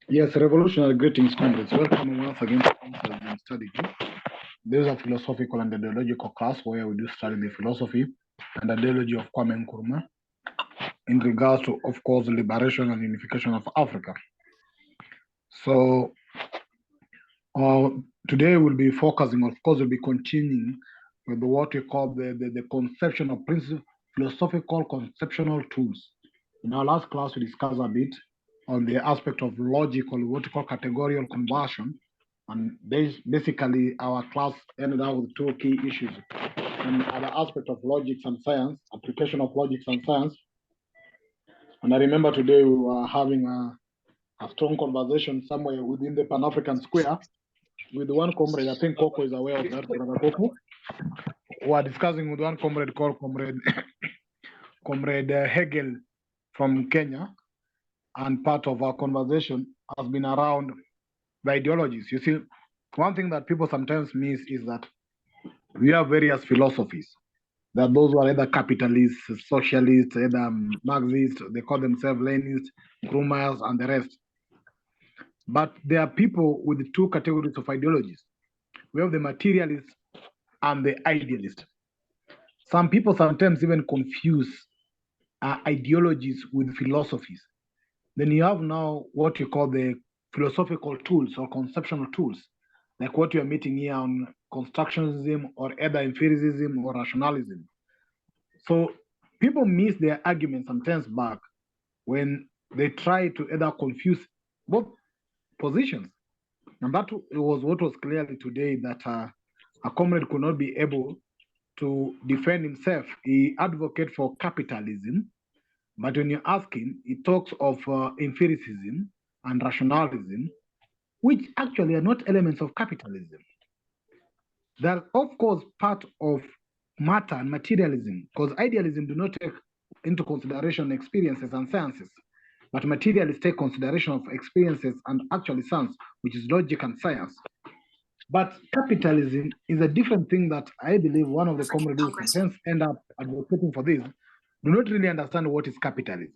Yes, revolutionary greetings, comrades. Welcome once again to Council in Study Group. This is a philosophical and ideological class where we do study the philosophy and ideology of Kwame Nkrumah in regards to, of course, liberation and unification of Africa. So today we'll be focusing, of course, we'll be continuing with what we call the conceptual principle, philosophical conceptual tools. In our last class, we discussed a bit on the aspect of logical, what we call categorical conversion. And basically, our class ended up with two key issues. And the aspect of logics and science, application of logics and science. And I remember today we were having a strong conversation somewhere within the Pan-African Square with one comrade. I think Coco is aware of that, Brother Coco. We are discussing with one comrade called Comrade Hegel from Kenya. And part of our conversation has been around the ideologies. You see, one thing that people sometimes miss is that we have various philosophies. There are those who are either capitalists, socialists, either Marxists, they call themselves Leninists, Nkrumahs, and the rest. But there are people with two categories of ideologies. We have the materialist and the idealist. Some people sometimes even confuse ideologies with philosophies. Then you have now what you call the philosophical tools or conceptual tools, like what you are meeting here on constructionism or either empiricism or rationalism. So people miss their arguments sometimes back when they try to either confuse both positions. And that was what was clearly today, that a comrade could not be able to defend himself. He advocates for capitalism, but when you ask him, he talks of empiricism and rationalism, which actually are not elements of capitalism. They're, of course, part of matter and materialism, because idealism do not take into consideration experiences and sciences, but materialists take consideration of experiences and actually science, which is logic and science. But capitalism is a different thing that I believe one of the comrades who sometimes end up advocating for this do not really understand what is capitalism.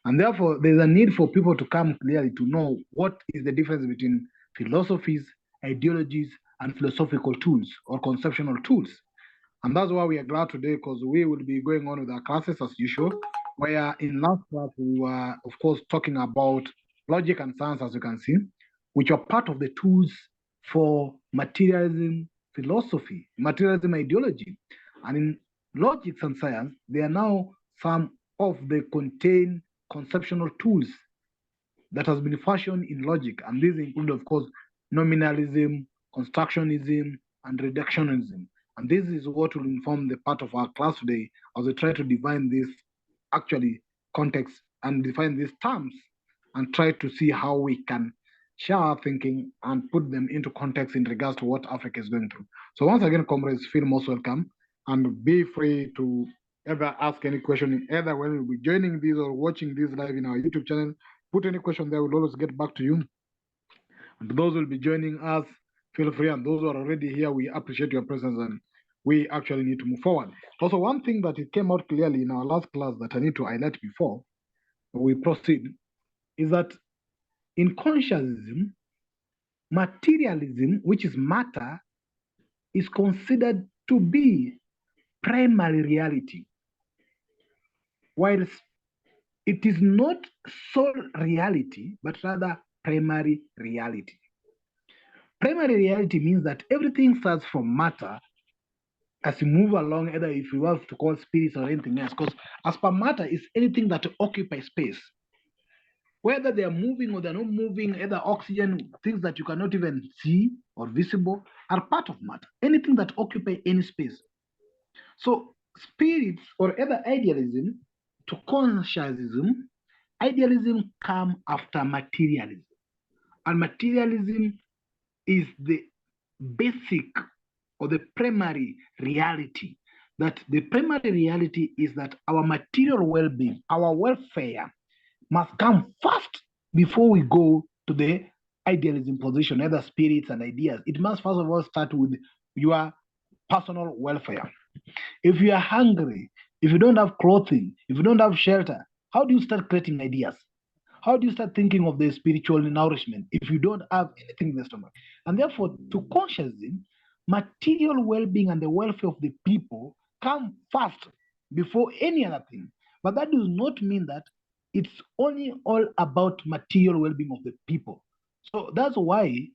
And therefore, there's a need for people to come clearly to know what is the difference between philosophies, ideologies, and philosophical tools or conceptual tools. And that's why we are glad today, because we will be going on with our classes as usual, where in last class we were, of course, talking about logic and science, as you can see, which are part of the tools for materialism philosophy, materialism ideology. And in logic and science, they are now some of the contained conceptual tools that has been fashioned in logic. And these include, of course, nominalism, constructionism, and reductionism. And this is what will inform the part of our class today as we try to define this actually context and define these terms and try to see how we can share our thinking and put them into context in regards to what Africa is going through. So once again, comrades, feel most welcome and be free to ever ask any question, either when you'll be joining this or watching this live in our YouTube channel. Put any question there, we'll always get back to you. And those who will be joining us, feel free. And those who are already here, we appreciate your presence and we actually need to move forward. Also, one thing that it came out clearly in our last class that I need to highlight before we proceed is that in consciousness, materialism, which is matter, is considered to be primary reality, whilst it is not sole reality, but rather primary reality. Primary reality means that everything starts from matter as you move along, either if you have to call spirits or anything else, because as per matter is anything that occupies space. Whether they are moving or they're not moving, either oxygen, things that you cannot even see or visible, are part of matter. Anything that occupies any space. So spirits or either idealism to consciousness, idealism come after materialism. And materialism is the basic or the primary reality. That the primary reality is that our material well-being, our welfare, must come first before we go to the idealism position, either spirits and ideas. It must first of all start with your personal welfare. If you are hungry, if you don't have clothing, if you don't have shelter, how do you start creating ideas? How do you start thinking of the spiritual nourishment if you don't have anything in the stomach? And therefore, to consciousism, material well-being and the welfare of the people come first before any other thing. But that does not mean that it's only all about material well-being of the people. So that's why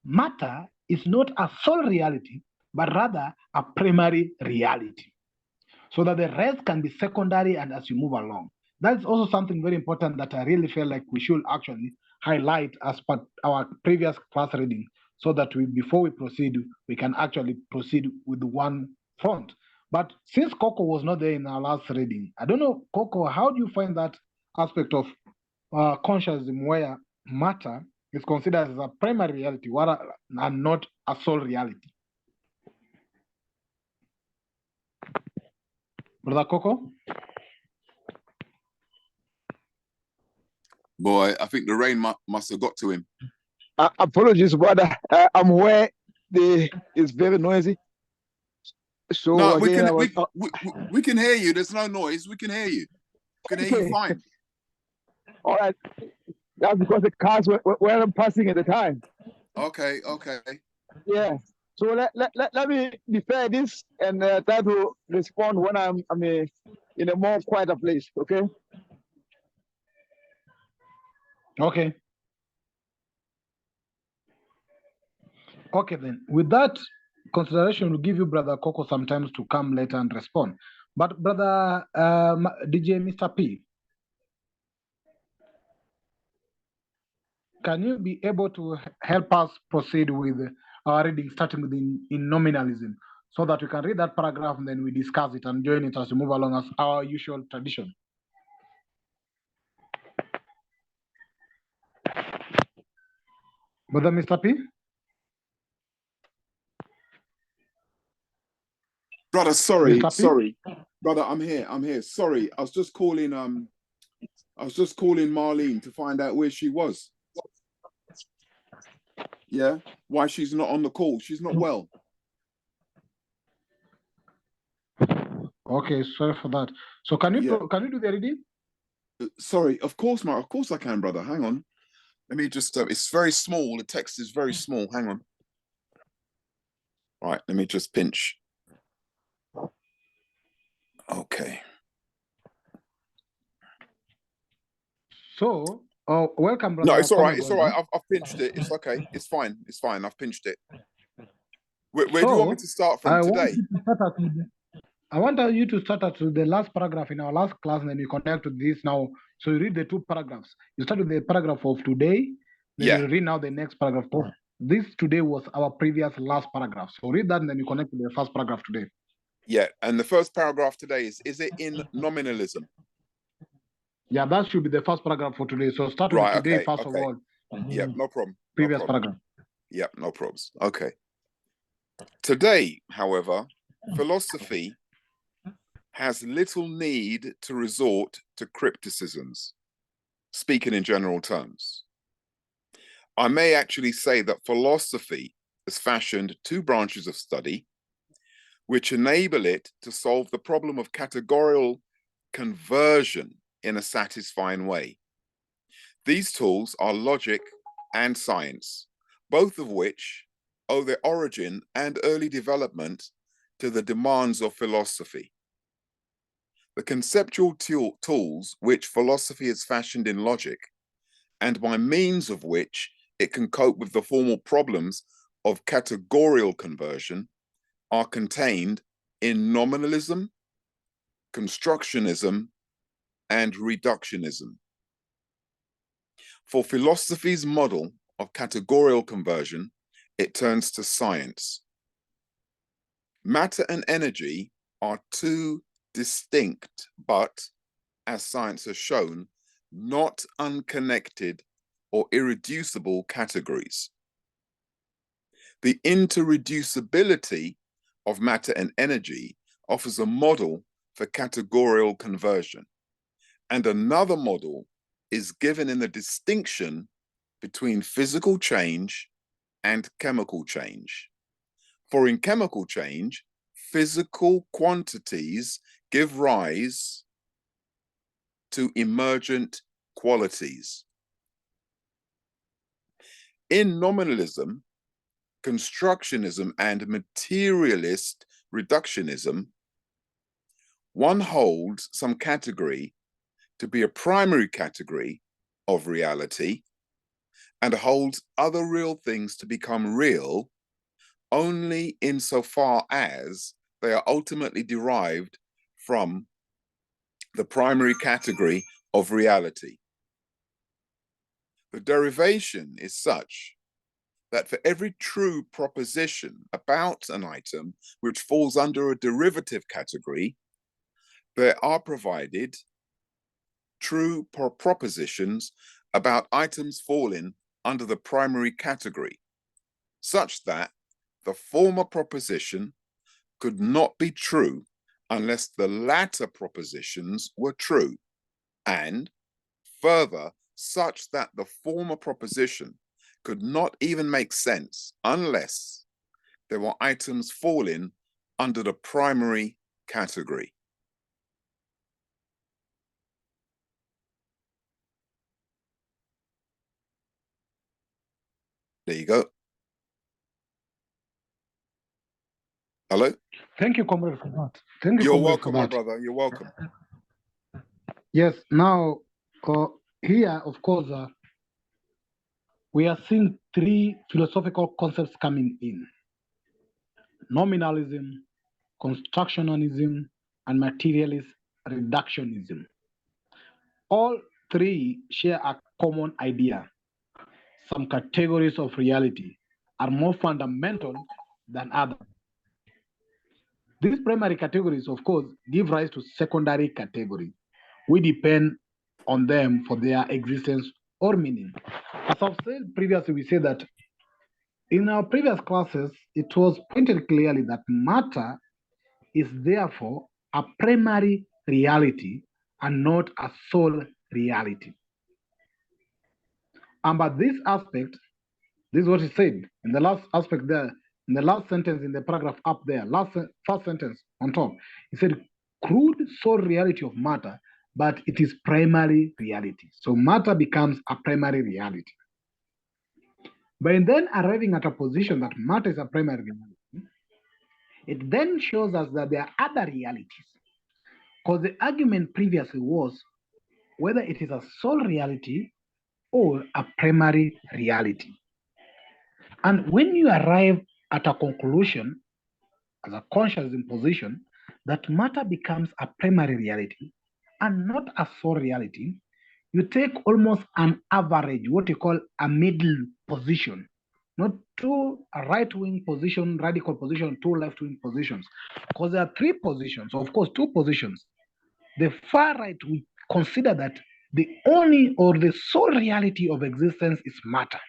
matter is not a sole reality, but rather a primary reality, so that the rest can be secondary and as you move along. That's also something very important that I really feel like we should actually highlight as part our previous class reading, so that before we proceed, we can actually proceed with one front. But since Coco was not there in our last reading, I don't know, Coco, how do you find that aspect of consciousness where matter is considered as a primary reality and not a sole reality? Brother Coco? Boy, I think the rain must have got to him. Apologies, brother. I'm where it's very noisy. So no, again, we can hear you. There's no noise. We can hear you. We can hear you fine. All right. That's because the cars were passing at the time. Okay. Yeah. So let me defer this and try to respond when I'm in a more quieter place. Okay. Okay. Okay, then. With that consideration, we'll give you Brother Coco sometimes to come later and respond. But Brother DJ Mr. P, can you be able to help us proceed with our reading, starting with in nominalism, so that we can read that paragraph and then we discuss it and join it as we move along as our usual tradition? Brother Mr. P? Brother, sorry. Brother, I'm here. Sorry, I was just calling Marlene to find out where she was. Yeah, why she's not on the call. She's not well. Okay, sorry for that. So can you do the reading? Sorry, of course, Mark. Of course I can, brother. Hang on. Let me just. It's very small. The text is very small. Hang on. All right. Let me just pinch. Okay. So, welcome, brother. No, it's all right. It's all right. I've pinched it. It's okay. It's fine. It's fine. I've pinched it. Where do you want me to start from today? I want you to start at the last paragraph in our last class, and then you connect to this now. So you read the two paragraphs. You start with the paragraph of today, then you read now the next paragraph. This today was our previous last paragraph. So read that, and then you connect to the first paragraph today. Yeah, and the first paragraph today is it in nominalism? Yeah, that should be the first paragraph for today. So start with today first of all. Yeah, no problem. Previous paragraph. Yeah, no problems. Okay. Today, however, philosophy has little need to resort to crypticisms, speaking in general terms. I may actually say that philosophy has fashioned two branches of study which enable it to solve the problem of categorical conversion in a satisfying way. These tools are logic and science, both of which owe their origin and early development to the demands of philosophy. The conceptual tools which philosophy has fashioned in logic, and by means of which it can cope with the formal problems of categorical conversion, are contained in nominalism, constructionism, and reductionism. For philosophy's model of categorical conversion, it turns to science. Matter and energy are two distinct, but, as science has shown, not unconnected or irreducible categories. The interreducibility of matter and energy offers a model for categorical conversion, and another model is given in the distinction between physical change and chemical change. For in chemical change, physical quantities give rise to emergent qualities, In nominalism, constructionism, and materialist reductionism, one holds some category to be a primary category of reality and holds other real things to become real only insofar as they are ultimately derived from the primary category of reality. The derivation is such that for every true proposition about an item which falls under a derivative category, there are provided true propositions about items falling under the primary category, such that the former proposition could not be true unless the latter propositions were true, and further, such that the former proposition could not even make sense unless there were items falling under the primary category. There you go. Hello? Thank you, comrade, for that. Thank you, You're comrade, welcome, for my that. brother. You're welcome. Yes, now, here, of course, we are seeing three philosophical concepts coming in: nominalism, constructionism, and materialist reductionism. All three share a common idea. Some categories of reality are more fundamental than others. These primary categories, of course, give rise to secondary categories. We depend on them for their existence or meaning. As I've said previously, we said that in our previous classes, it was pointed clearly that matter is therefore a primary reality and not a sole reality. And by this aspect, this is what he said in the last aspect there, in the last sentence in the paragraph up there, first sentence on top. He said, crude sole reality of matter, but it is primary reality. So matter becomes a primary reality. By then arriving at a position that matter is a primary reality, it then shows us that there are other realities. Because the argument previously was whether it is a sole reality or a primary reality. And when you arrive at a conclusion as a consciousness position that matter becomes a primary reality and not a sole reality, you take almost an average, what you call a middle position, not two right-wing position, radical position, two left-wing positions, because there are three positions, of course, two positions. The far right will consider that the only or the sole reality of existence is matter.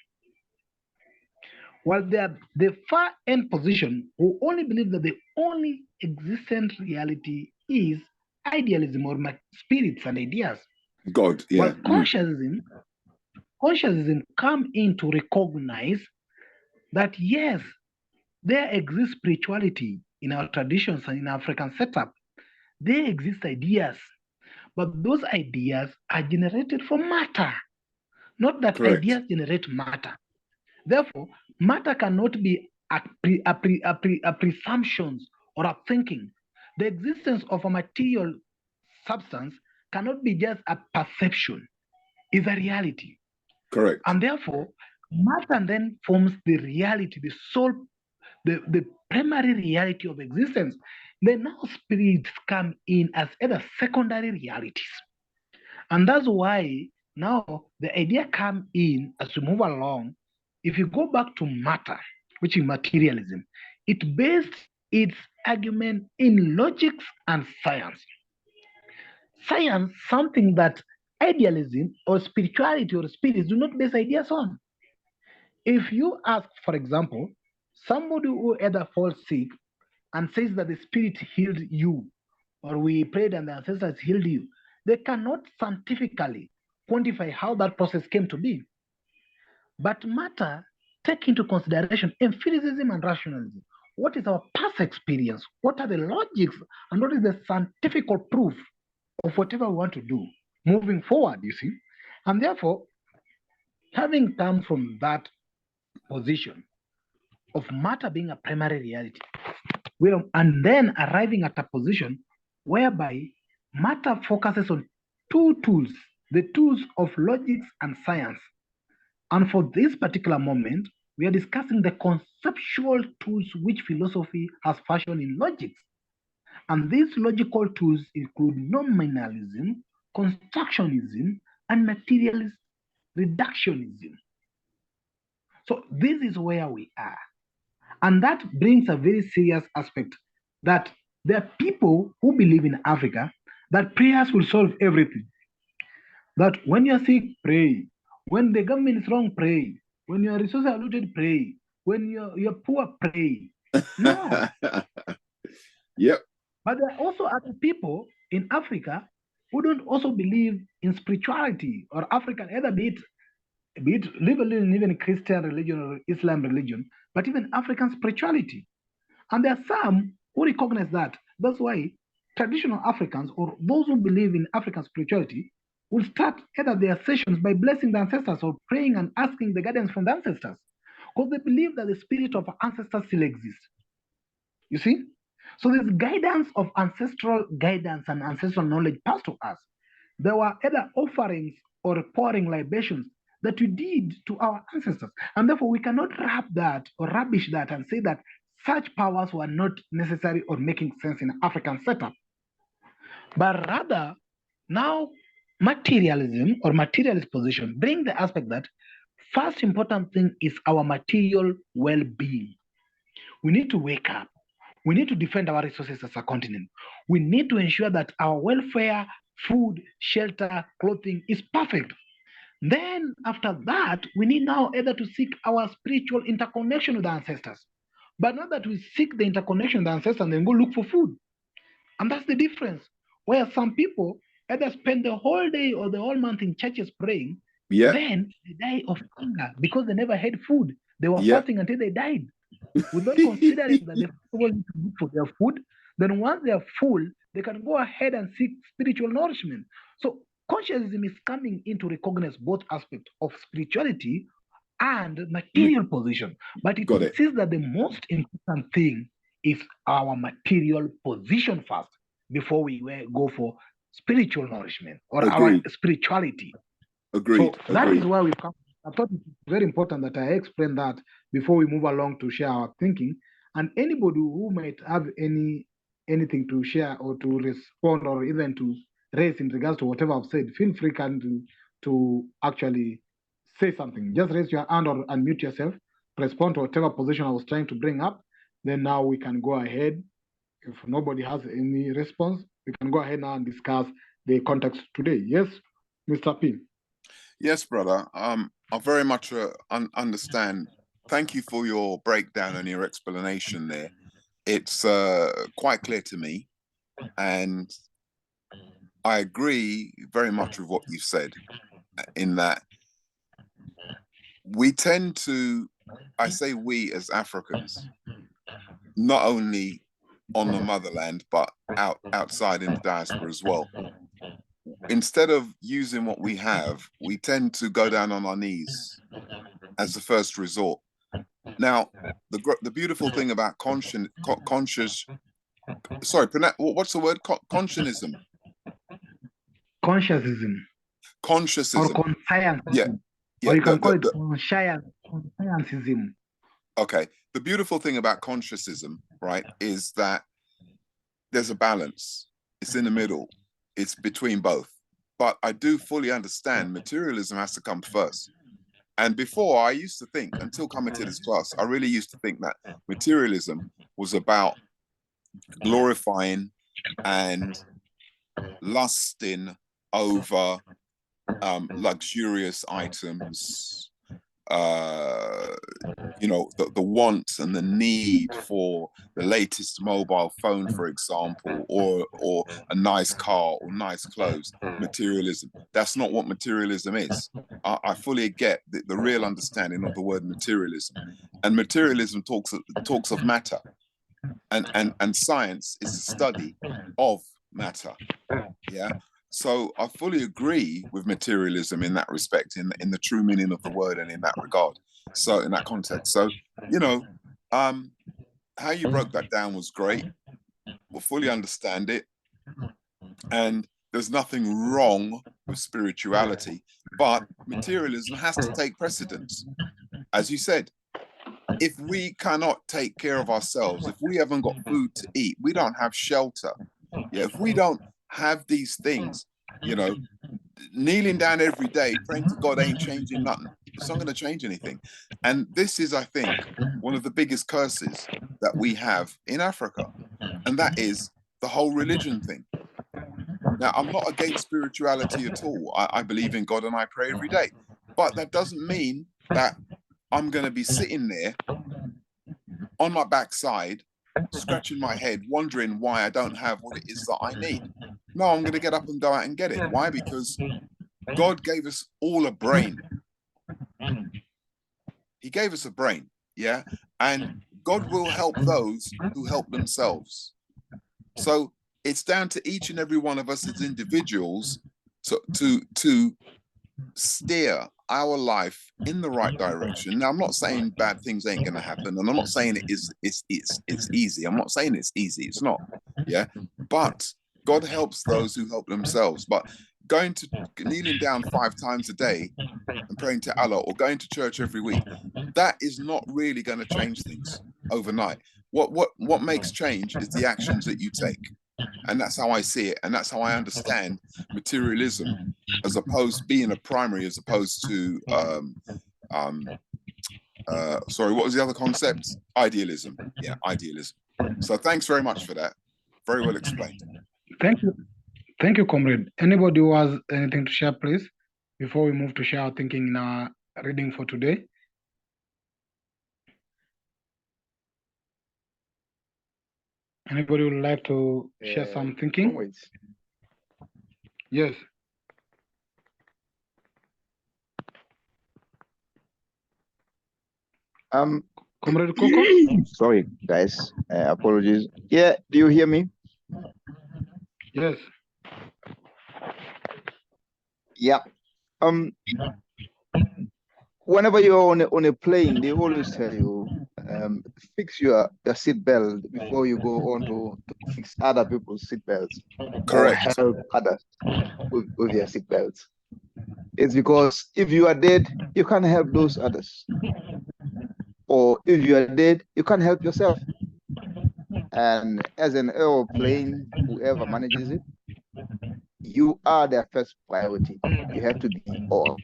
While the far end position will only believe that the only existent reality is idealism or spirits and ideas. God, yeah. While consciousness come in to recognize that yes, there exists spirituality in our traditions and in our African setup. There exist ideas, but those ideas are generated from matter, not that Correct. ideas generate matter. Therefore, matter cannot be a presumptions or a thinking. The existence of a material substance cannot be just a perception, it's a reality. Correct. And therefore, matter then forms the reality, the soul, the primary reality of existence. Then now spirits come in as either secondary realities. And that's why now the idea come in as we move along. If you go back to matter, which is materialism, it based its argument in logics and science. Science, something that idealism or spirituality or spirits do not base ideas on. If you ask, for example, somebody who either falls sick and says that the spirit healed you, or we prayed and the ancestors healed you, they cannot scientifically quantify how that process came to be. But matter take into consideration empiricism and rationalism. What is our past experience? What are the logics? And what is the scientific proof of whatever we want to do moving forward, you see? And therefore, having come from that position of matter being a primary reality, and then arriving at a position whereby matter focuses on two tools, the tools of logics and science. And for this particular moment, we are discussing the conceptual tools which philosophy has fashioned in logics. And these logical tools include nominalism, constructionism, and materialist reductionism. So this is where we are. And that brings a very serious aspect that there are people who believe in Africa that prayers will solve everything. That when you're sick, pray. When the government is wrong, pray. When you're resource allotted, pray. When you're poor, pray. No. Yep. But there are also other people in Africa who don't also believe in spirituality or African, either be it even Christian religion or Islam religion, but even African spirituality. And there are some who recognize that. That's why traditional Africans or those who believe in African spirituality will start either their sessions by blessing the ancestors or praying and asking the guidance from the ancestors, because they believe that the spirit of ancestors still exists. You see? So this guidance of ancestral guidance and ancestral knowledge passed to us. There were either offerings or pouring libations that we did to our ancestors. And therefore, we cannot wrap that or rubbish that and say that such powers were not necessary or making sense in African setup. But rather, now materialism or materialist position bring the aspect that first important thing is our material well-being. We need to wake up. We need to defend our resources as a continent. We need to ensure that our welfare, food, shelter, clothing is perfect. Then after that, we need now either to seek our spiritual interconnection with the ancestors, but not that we seek the interconnection with the ancestors and then go look for food. And that's the difference. Where some people either spend the whole day or the whole month in churches praying, then they die of hunger because they never had food. They were fasting until they died, without considering that they need to look for their food. Then once they are full, they can go ahead and seek spiritual nourishment. So consciousness is coming in to recognize both aspects of spirituality and material position. But it insists that the most important thing is our material position first before we go for spiritual nourishment or our spirituality. Agreed. So that is where we come. I thought it's very important that I explain that before we move along to share our thinking. And anybody who might have anything to share or to respond or even to raise in regards to whatever I've said, feel free to actually say something. Just raise your hand or unmute yourself, respond to whatever position I was trying to bring up. Then now we can go ahead. If nobody has any response, we can go ahead now and discuss the context today. Yes, Mr. P. Yes, brother. I very much understand. Thank you for your breakdown and your explanation there. It's quite clear to me, and I agree very much with what you've said, in that we tend to, I say we as Africans, not only on the motherland, but outside in the diaspora as well. Instead of using what we have, we tend to go down on our knees as the first resort. Now, the beautiful thing about what's the word? Conscionism. Consciousism. Consciousism. Or conscientism. Yeah. Or you can call it conscientism. Okay. The beautiful thing about consciousism, right, is that there's a balance. It's in the middle. It's between both. But I do fully understand materialism has to come first. And before, I used to think, until coming to this class, I really used to think that materialism was about glorifying and lusting over luxurious items, you know, the want and the need for the latest mobile phone, for example, or a nice car or nice clothes. Materialism. That's not what materialism is. I fully get the real understanding of the word materialism. And materialism talks of matter. And science is the study of matter. Yeah. So I fully agree with materialism in that respect, in the true meaning of the word and in that regard. So in that context, so you know, how you broke that down was great. We'll fully understand it, and there's nothing wrong with spirituality, but materialism has to take precedence. As you said, if we cannot take care of ourselves, if we haven't got food to eat, we don't have shelter. Yeah, if we don't have these things, you know, kneeling down every day, praying to God ain't changing nothing. It's not going to change anything. And this is, I think, one of the biggest curses that we have in Africa. And that is the whole religion thing. Now, I'm not against spirituality at all. I believe in God and I pray every day. But that doesn't mean that I'm going to be sitting there on my backside, scratching my head, wondering why I don't have what it is that I need. No, I'm going to get up and go out and get it. Why? Because God gave us all a brain. He gave us a brain, yeah? And God will help those who help themselves. So it's down to each and every one of us as individuals to steer our life in the right direction. Now, I'm not saying bad things ain't going to happen, and I'm not saying it's easy. I'm not saying it's easy. It's not, yeah? But God helps those who help themselves. But kneeling down 5 times a day and praying to Allah, or going to church every week, that is not really going to change things overnight. What makes change is the actions that you take. And that's how I see it. And that's how I understand materialism, as opposed to being a primary, as opposed to, sorry, what was the other concept? Idealism. Yeah, idealism. So thanks very much for that. Very well explained. Thank you. Thank you, comrade. Anybody who has anything to share, please, before we move to share our thinking in our reading for today? Anybody would like to share some thinking? Yes. Comrade Coco? Sorry, guys. Apologies. Yeah, do you hear me? Yes. Yeah. Whenever you're on a plane, they always tell you, fix your seat belt before you go on to fix other people's seat belts. Correct. Or help others with their seat belts. It's because if you are dead, you can't help those others. Or if you are dead, you can't help yourself. And as an airplane, whoever manages it, you are their first priority. You have to be all.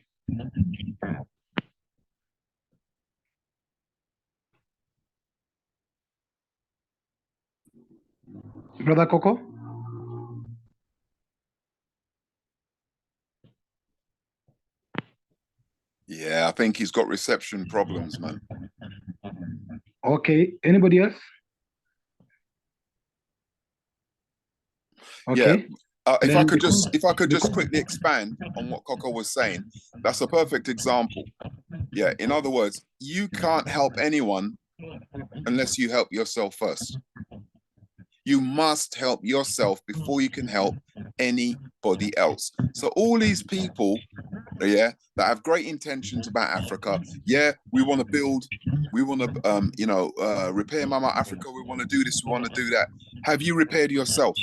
Brother Coco? Yeah, I think he's got reception problems, man. Okay. Anybody else? Okay. Yeah. If I could just quickly expand on what Coco was saying, that's a perfect example. Yeah. In other words, you can't help anyone unless you help yourself first. You must help yourself before you can help anybody else. So all these people, yeah, that have great intentions about Africa, yeah, we want to build, we want to, repair Mama Africa, we want to do this, we want to do that. Have you repaired yourself?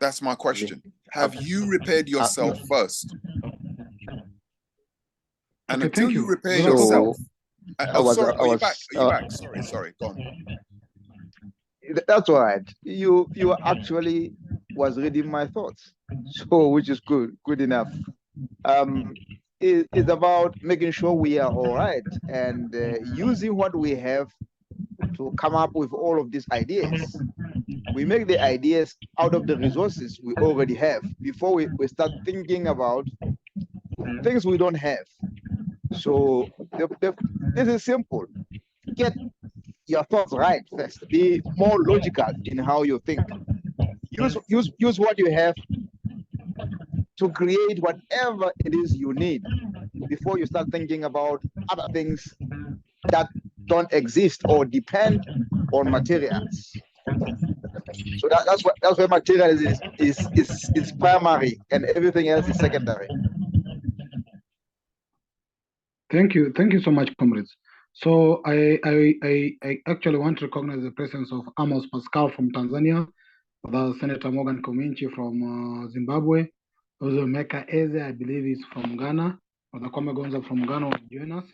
That's my question. Have you repaired yourself first? And okay, until you repair yourself, are you back? Sorry, go on. That's all right. You actually was reading my thoughts, so which is good enough. It's about making sure we are all right and using what we have to come up with all of these ideas. We make the ideas out of the resources we already have before we start thinking about things we don't have. So this is simple. Get your thoughts right first. Be more logical in how you think. Use what you have to create whatever it is you need before you start thinking about other things that don't exist or depend on materials. So that's why materialism is primary and everything else is secondary. Thank you so much, comrades. So I actually want to recognize the presence of Amos Pascal from Tanzania, Senator Morgan Kominchi from Zimbabwe, also Mecca Eze, I believe is from Ghana, Brother Kwame Gonza from Ghana will join us,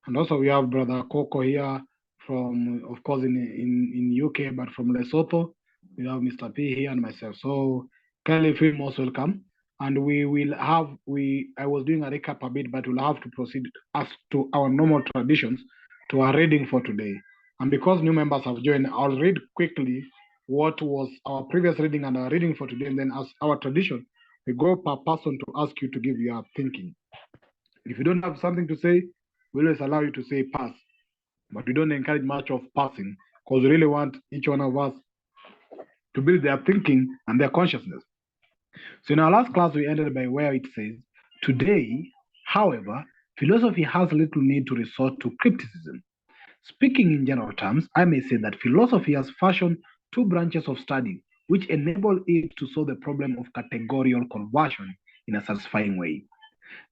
and also we have Brother Coco here from, of course, in UK, but from Lesotho. We have Mr. P here and myself. So kindly feel most welcome. And we will have, I was doing a recap a bit, but we'll have to proceed as to our normal traditions to our reading for today. And because new members have joined, I'll read quickly what was our previous reading and our reading for today. And then as our tradition, we go per person to ask you to give your thinking. If you don't have something to say, we always allow you to say pass. But we don't encourage much of passing because we really want each one of us to build their thinking and their consciousness. So in our last class, we ended by where it says, today, however, philosophy has little need to resort to criticism. Speaking in general terms, I may say that philosophy has fashioned two branches of study which enable it to solve the problem of categorical conversion in a satisfying way.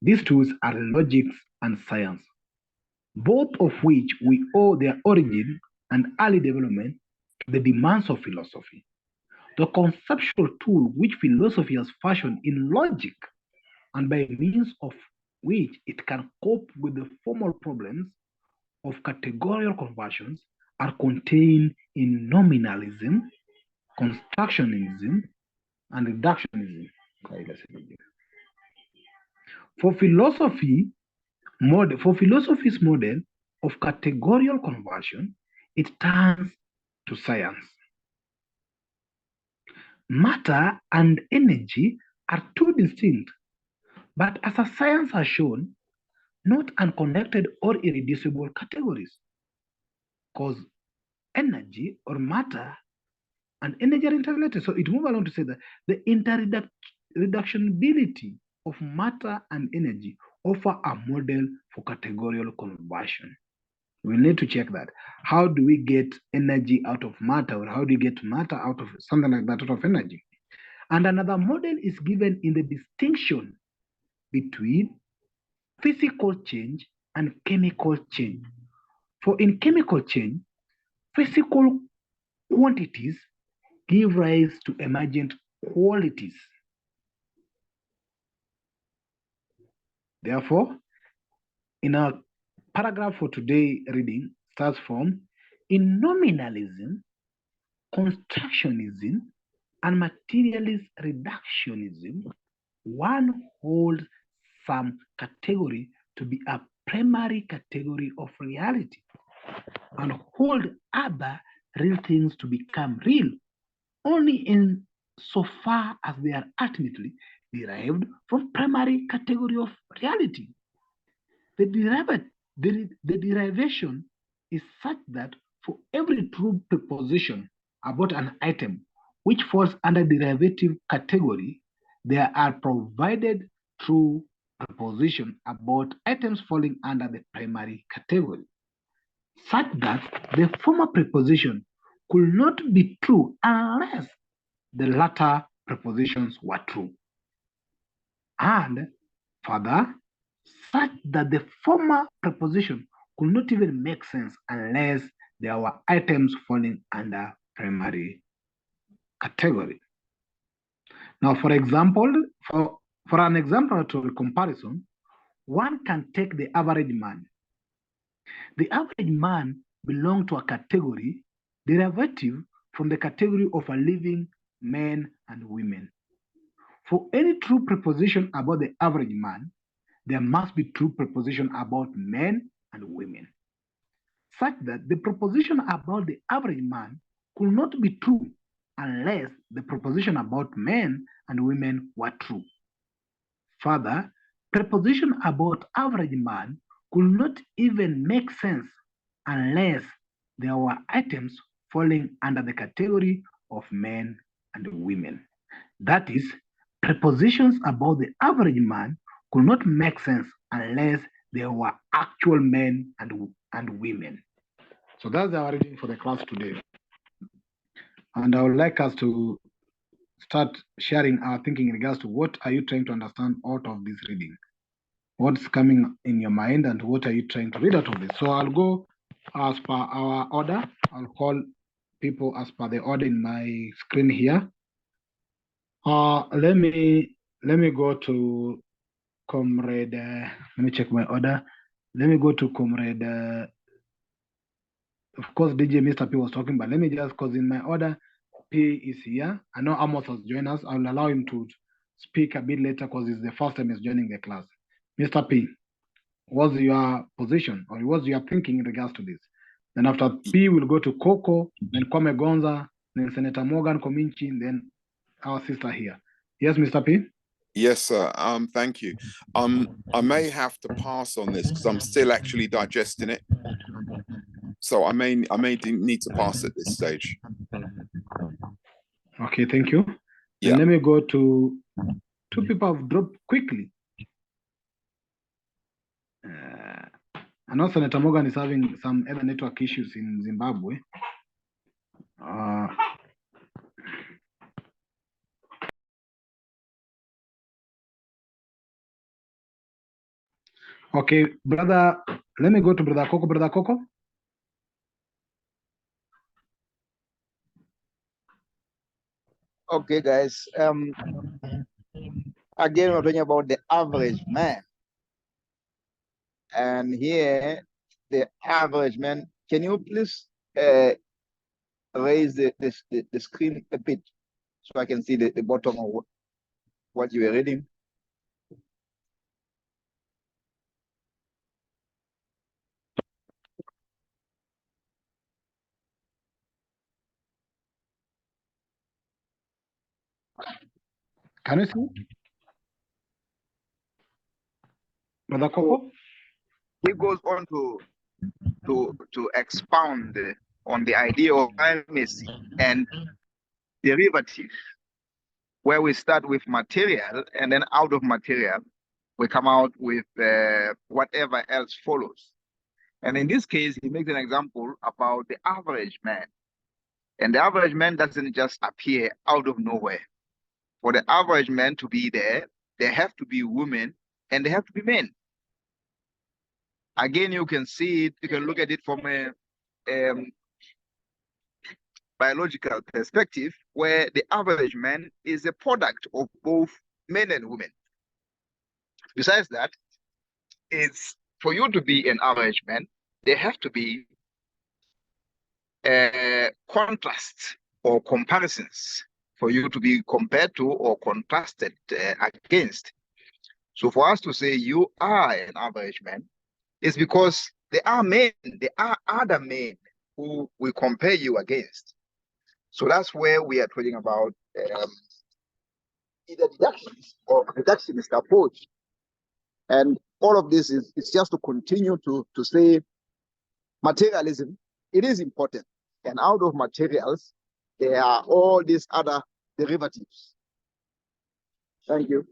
These tools are logic and science, both of which we owe their origin and early development to the demands of philosophy. The conceptual tool which philosophy has fashioned in logic and by means of which it can cope with the formal problems of categorical conversions are contained in nominalism, constructionism, and reductionism. For philosophy's model of categorical conversion, it turns to science. Matter and energy are two distinct, but as a science has shown, not unconnected or irreducible categories. Because energy or matter and energy are interrelated. So it moves along to say that the interreductibility of matter and energy offer a model for categorical conversion. We need to check that. How do we get energy out of matter, or how do you get matter out of something like that, out of energy? And another model is given in the distinction between physical change and chemical change. For in chemical change, physical quantities give rise to emergent qualities. Therefore, in our paragraph for today reading starts from, in nominalism, constructionism, and materialist reductionism, one holds some category to be a primary category of reality and hold other real things to become real only in so far as they are ultimately derived from primary category of reality. The derivation is such that for every true proposition about an item which falls under derivative category, there are provided true proposition about items falling under the primary category, such that the former proposition could not be true unless the latter propositions were true. And further, such that the former proposition could not even make sense unless there were items falling under primary category. Now, for example, for an example comparison, one can take the average man. The average man belongs to a category derivative from the category of a living men and women. For any true proposition about the average man, there must be true proposition about men and women, such that the proposition about the average man could not be true unless the proposition about men and women were true. Further, proposition about average man could not even make sense unless there were items falling under the category of men and women. That is, propositions about the average man could not make sense unless there were actual men and women. So that's our reading for the class today. And I would like us to start sharing our thinking in regards to what are you trying to understand out of this reading? What's coming in your mind and what are you trying to read out of this? So I'll go as per our order. I'll call people as per the order in my screen here. Let me go to Comrade. Let me check my order. Let me go to Comrade. Of course, DJ Mr. P was talking, but let me just, because in my order, P is here. I know Amos has joined us. I'll allow him to speak a bit later because it's the first time he's joining the class. Mr. P, what's your position or what's your thinking in regards to this? Then after P, we'll go to Coco, then Kwame Gonza, then Senator Morgan Kominchi, then our sister here. Yes, Mr. P? Yes, sir. Thank you. I may have to pass on this because I'm still actually digesting it. So I may need to pass at this stage. Okay, thank you. Yeah. And let me go to two people have dropped quickly. I know Senator Morgan is having some other network issues in Zimbabwe. Okay, brother, let me go to Brother Coco. Brother Coco? Okay, guys. Again, we're talking about the average man. And here, the average man, can you please raise the screen a bit so I can see the bottom of what you were reading? Can you see? Brother Coco? He goes on to expound on the idea of primacy and derivative, where we start with material, and then out of material, we come out with whatever else follows. And in this case, he makes an example about the average man. And the average man doesn't just appear out of nowhere. For the average man to be there, there have to be women and they have to be men. Again, you can see it, you can look at it from a biological perspective, where the average man is a product of both men and women. Besides that, it's for you to be an average man, there have to be contrasts or comparisons for you to be compared to or contrasted against. So for us to say you are an average man, is because there are men, there are other men who we compare you against. So that's where we are talking about either deductionist or reductionist approach. And all of this is just to continue to say materialism, it is important. And out of materials, there are all these other derivatives. Thank you.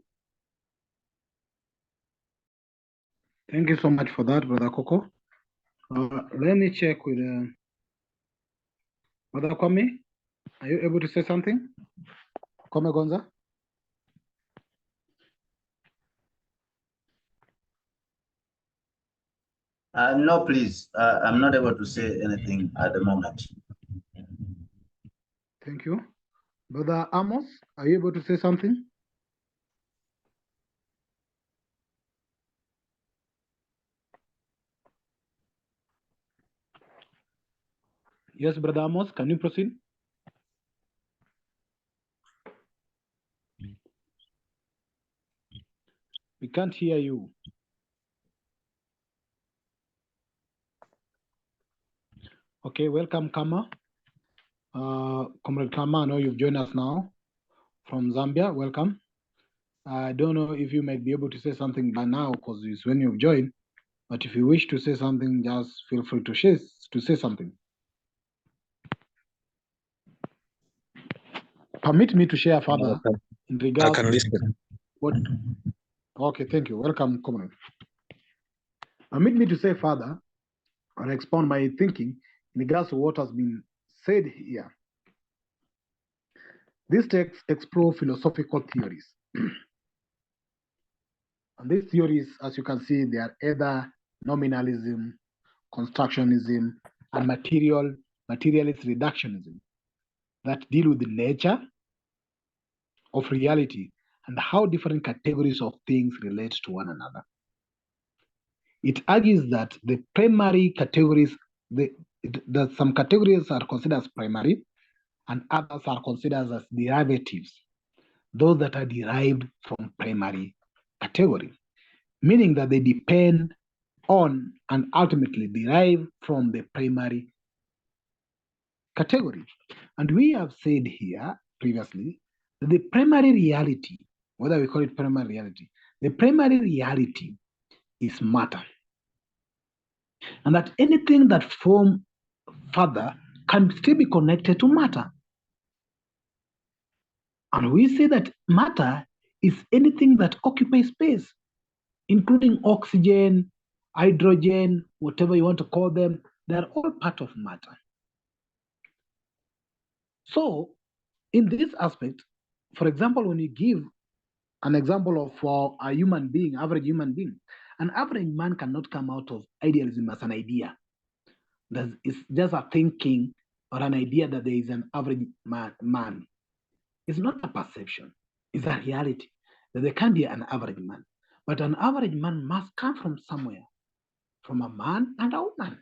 Thank you so much for that, Brother Coco. Let me check with Brother Kwame. Are you able to say something? Kwame Gonza? No, please. I'm not able to say anything at the moment. Thank you. Brother Amos, are you able to say something? Yes, Brother Amos, can you proceed? We can't hear you. Okay, welcome, Kama. Comrade Kama, I know you've joined us now from Zambia. Welcome. I don't know if you might be able to say something by now because it's when you've joined, but if you wish to say something, just feel free to say something. Permit me to share further in regards I can listen. what. Okay, thank you. Welcome, Comrade. Permit me to say further or expound my thinking in regards to what has been said here. These texts explore philosophical theories. And these theories, as you can see, they are either nominalism, constructionism, and materialist reductionism that deal with the nature of reality and how different categories of things relate to one another. It argues that the primary categories, that some categories are considered as primary and others are considered as derivatives, those that are derived from primary category, meaning that they depend on and ultimately derive from the primary category. And we have said here previously that the primary reality, whether we call it primary reality, the primary reality is matter. And that anything that forms further can still be connected to matter. And we say that matter is anything that occupies space, including oxygen, hydrogen, whatever you want to call them, they're all part of matter. So, in this aspect, for example, when you give an example of for a human being, average human being, an average man cannot come out of idealism as an idea. It's just a thinking or an idea that there is an average man. It's not a perception, it's a reality that there can be an average man. But an average man must come from somewhere, from a man and a woman.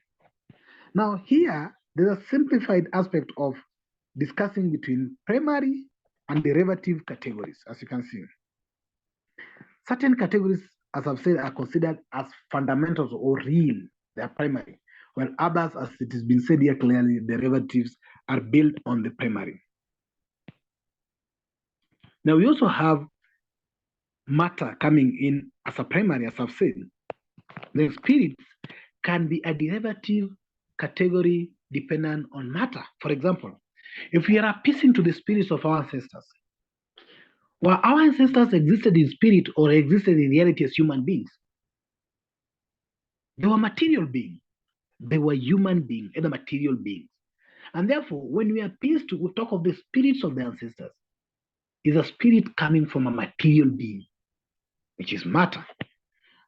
Now, here, there's a simplified aspect of discussing between primary and derivative categories, as you can see. Certain categories, as I've said, are considered as fundamentals or real, they are primary, while others, as it has been said here clearly, derivatives are built on the primary. Now, we also have matter coming in as a primary, as I've said. The spirits can be a derivative category dependent on matter. For example, if we are appeasing to the spirits of our ancestors, well, our ancestors existed in spirit or existed in reality as human beings. They were material beings. They were human beings, either material beings. And therefore, when we appease to, we talk of the spirits of the ancestors, is a spirit coming from a material being, which is matter.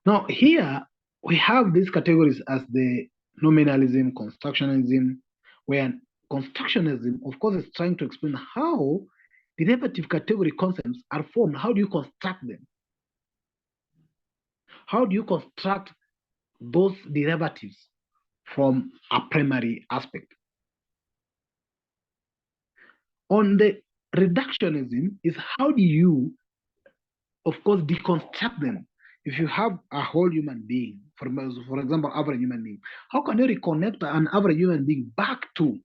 Now, here we have these categories as the nominalism, constructionism, where constructionism, of course, is trying to explain how derivative category concepts are formed. How do you construct them? How do you construct those derivatives from a primary aspect? On the reductionism is how do you, of course, deconstruct them? If you have a whole human being, for example, average human being, how can you reconnect an average human being back to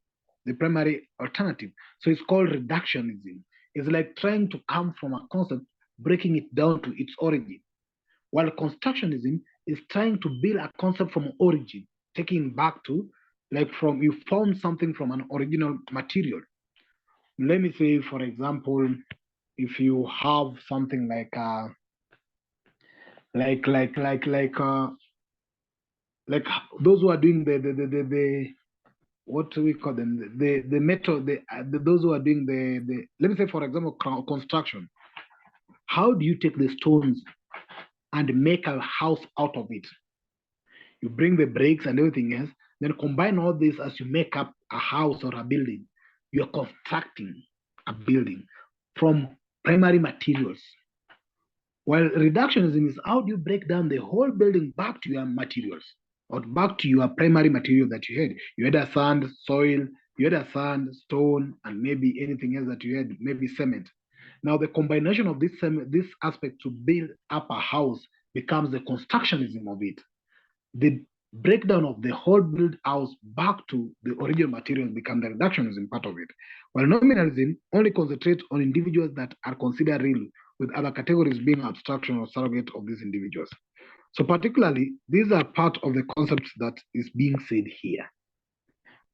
the primary alternative? So it's called reductionism. It's like trying to come from a concept, breaking it down to its origin. While constructionism is trying to build a concept from origin, taking back to, like from, you found something from an original material. Let me say, for example, if you have something like those who are doing the what do we call them, the method, those who are doing the let me say, for example, construction. How do you take the stones and make a house out of it? You bring the bricks and everything else, then combine all this as you make up a house or a building. You're constructing a building from primary materials. While reductionism is how do you break down the whole building back to your materials or back to your primary material that you had. You had a sand, soil, you had a sand, stone, and maybe anything else that you had, maybe cement. Now the combination of this aspect to build up a house becomes the constructionism of it. The breakdown of the whole built house back to the original materials become the reductionism part of it. While nominalism only concentrates on individuals that are considered real, with other categories being abstraction or surrogate of these individuals. So particularly, these are part of the concepts that is being said here.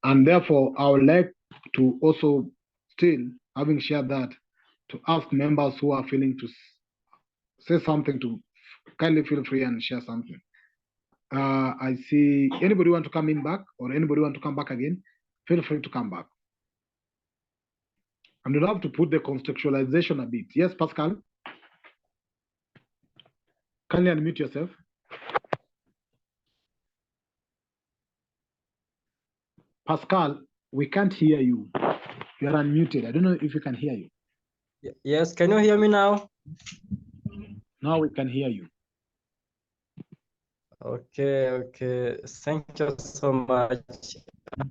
And therefore, I would like to also still, having shared that, to ask members who are feeling to say something to kindly feel free and share something. I see anybody want to come in back or anybody want to come back again, feel free to come back. And you'll have to put the contextualization a bit. Yes, Pascal? Can you unmute yourself? Pascal, we can't hear you. You are unmuted. I don't know if you can hear you. Yes, can you hear me now? Now we can hear you. Okay. Thank you so much.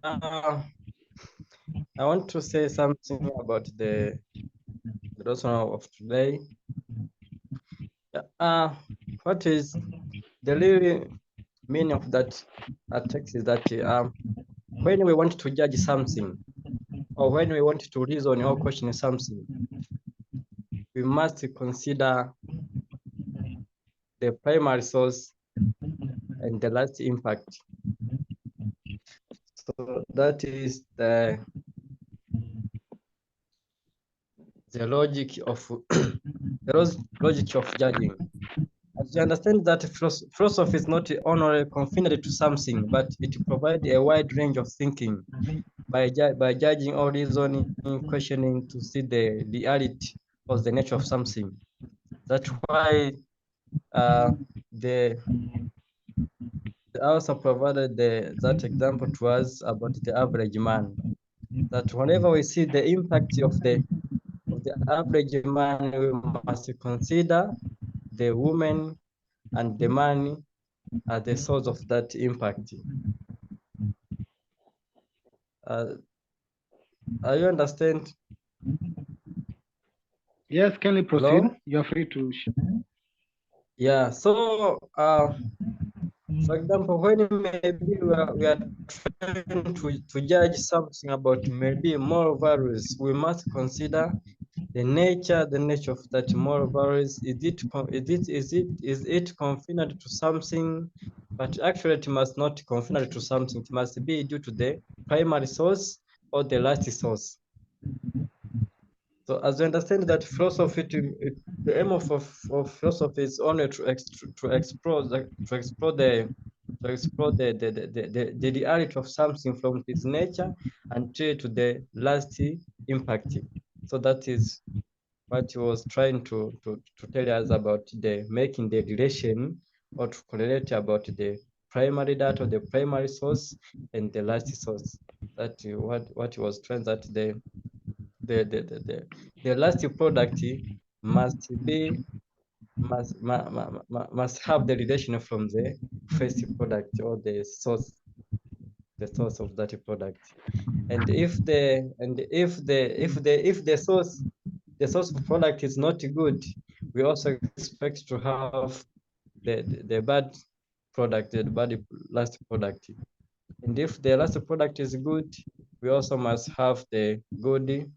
I want to say something about the lesson of today. What is the real meaning of that text is that when we want to judge something, or when we want to reason or question something, we must consider the primary source and the last impact. So that is the logic of the logic of judging. As you understand that philosophy is not only confined to something, but it provides a wide range of thinking by judging or reasoning, questioning to see the reality or the nature of something. That's why the author provided that example to us about the average man. That whenever we see the impact of the average man, we must consider the woman and the man as the source of that impact. You understand? Yes, can you proceed? Hello? You're free to share. Yeah, so for example, when maybe we are trying to judge something about maybe moral values, we must consider the nature of that moral values. Is it confined to something? But actually, it must not confined to something. It must be due to the primary source or the last source. So as you understand that philosophy, the aim of philosophy is only to explore the reality of something from its nature until to the last impact. So that is what he was trying to tell us about the making the relation or to correlate about the primary data, the primary source, and the last source. That what he was trying that the last product must have the relation from the first product or the source of that product. And if the source of product is not good, we also expect to have the bad product, the bad last product. And if the last product is good, we also must have the good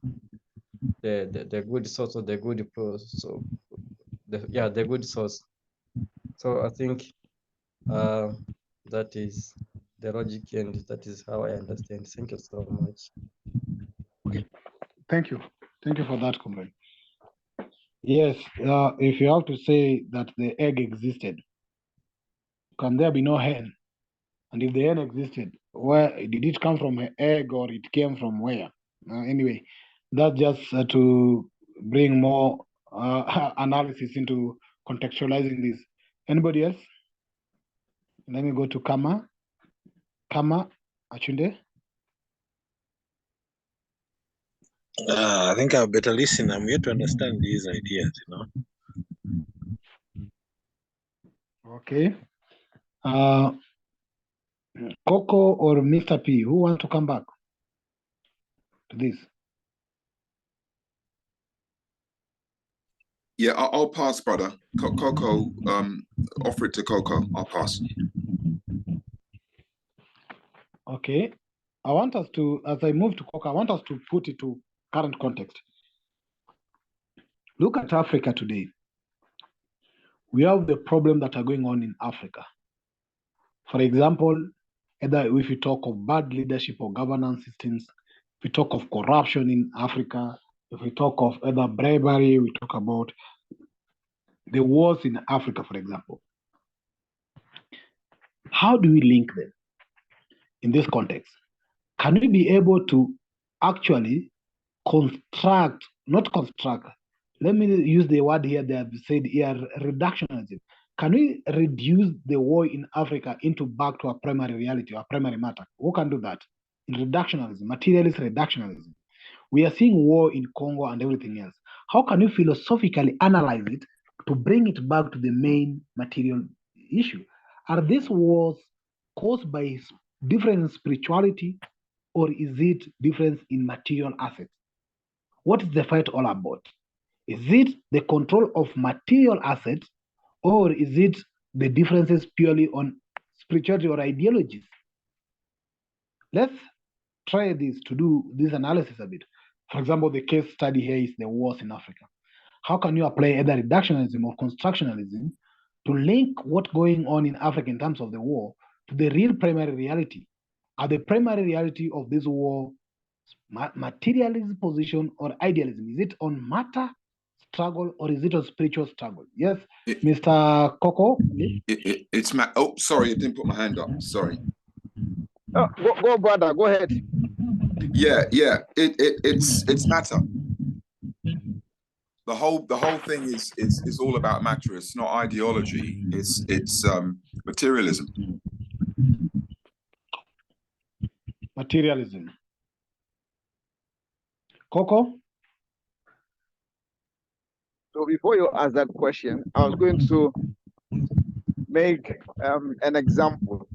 the good source or the good so the good source. So I think that is the logic, and that is how I understand. Thank you so much. Okay. Thank you for that comment. Yes, if you have to say that the egg existed, can there be no hen? And if the hen existed, where did it come from, an egg, or it came from where? Anyway, that's just to bring more analysis into contextualizing this. Anybody else? Let me go to Kama Achunde. I think I better listen. I'm here to understand these ideas, Okay. Coco or Mr. P, who wants to come back to this? Yeah, I'll pass, brother. Coco, offer it to Coco. I'll pass. Okay. I want us to, as I move to Coco, I want us to put it to current context. Look at Africa today. We have the problem that are going on in Africa. For example, either if we talk of bad leadership or governance systems, if we talk of corruption in Africa, if we talk of either bribery, we talk about the wars in Africa, for example. How do we link them in this context? Can we be able to actually not construct. Let me use the word here they have said here, reductionism. Can we reduce the war in Africa into back to a primary reality or primary matter? Who can do that? In reductionism, materialist reductionism. We are seeing war in Congo and everything else. How can you philosophically analyze it to bring it back to the main material issue? Are these wars caused by difference in spirituality, or is it difference in material assets? What is the fight all about? Is it the control of material assets, or is it the differences purely on spirituality or ideologies? Let's try this to do this analysis a bit. For example, the case study here is the wars in Africa. How can you apply either reductionism or constructionism to link what's going on in Africa in terms of the war to the real primary reality? Are the primary reality of this war materialism position or idealism? Is it on matter struggle or is it on spiritual struggle? Yes, Mr. Coco. It's oh, sorry, I didn't put my hand up. Sorry. Oh, go, brother. Go ahead. Yeah. It's matter. The whole thing is all about matter. It's not ideology. It's materialism. Materialism. Coco? So before you ask that question, I was going to make an example.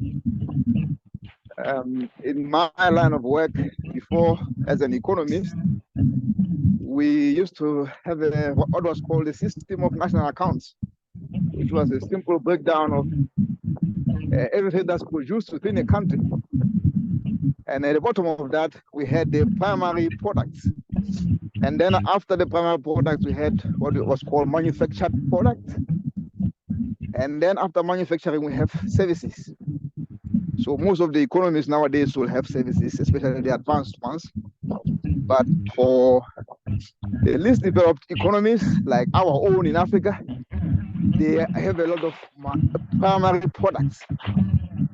In my line of work before, as an economist, we used to have what was called the system of national accounts, which was a simple breakdown of everything that's produced within a country. And at the bottom of that, we had the primary products. And then after the primary products, we had what was called manufactured products. And then after manufacturing, we have services. So most of the economies nowadays will have services, especially the advanced ones. But for the least developed economies, like our own in Africa, they have a lot of primary products.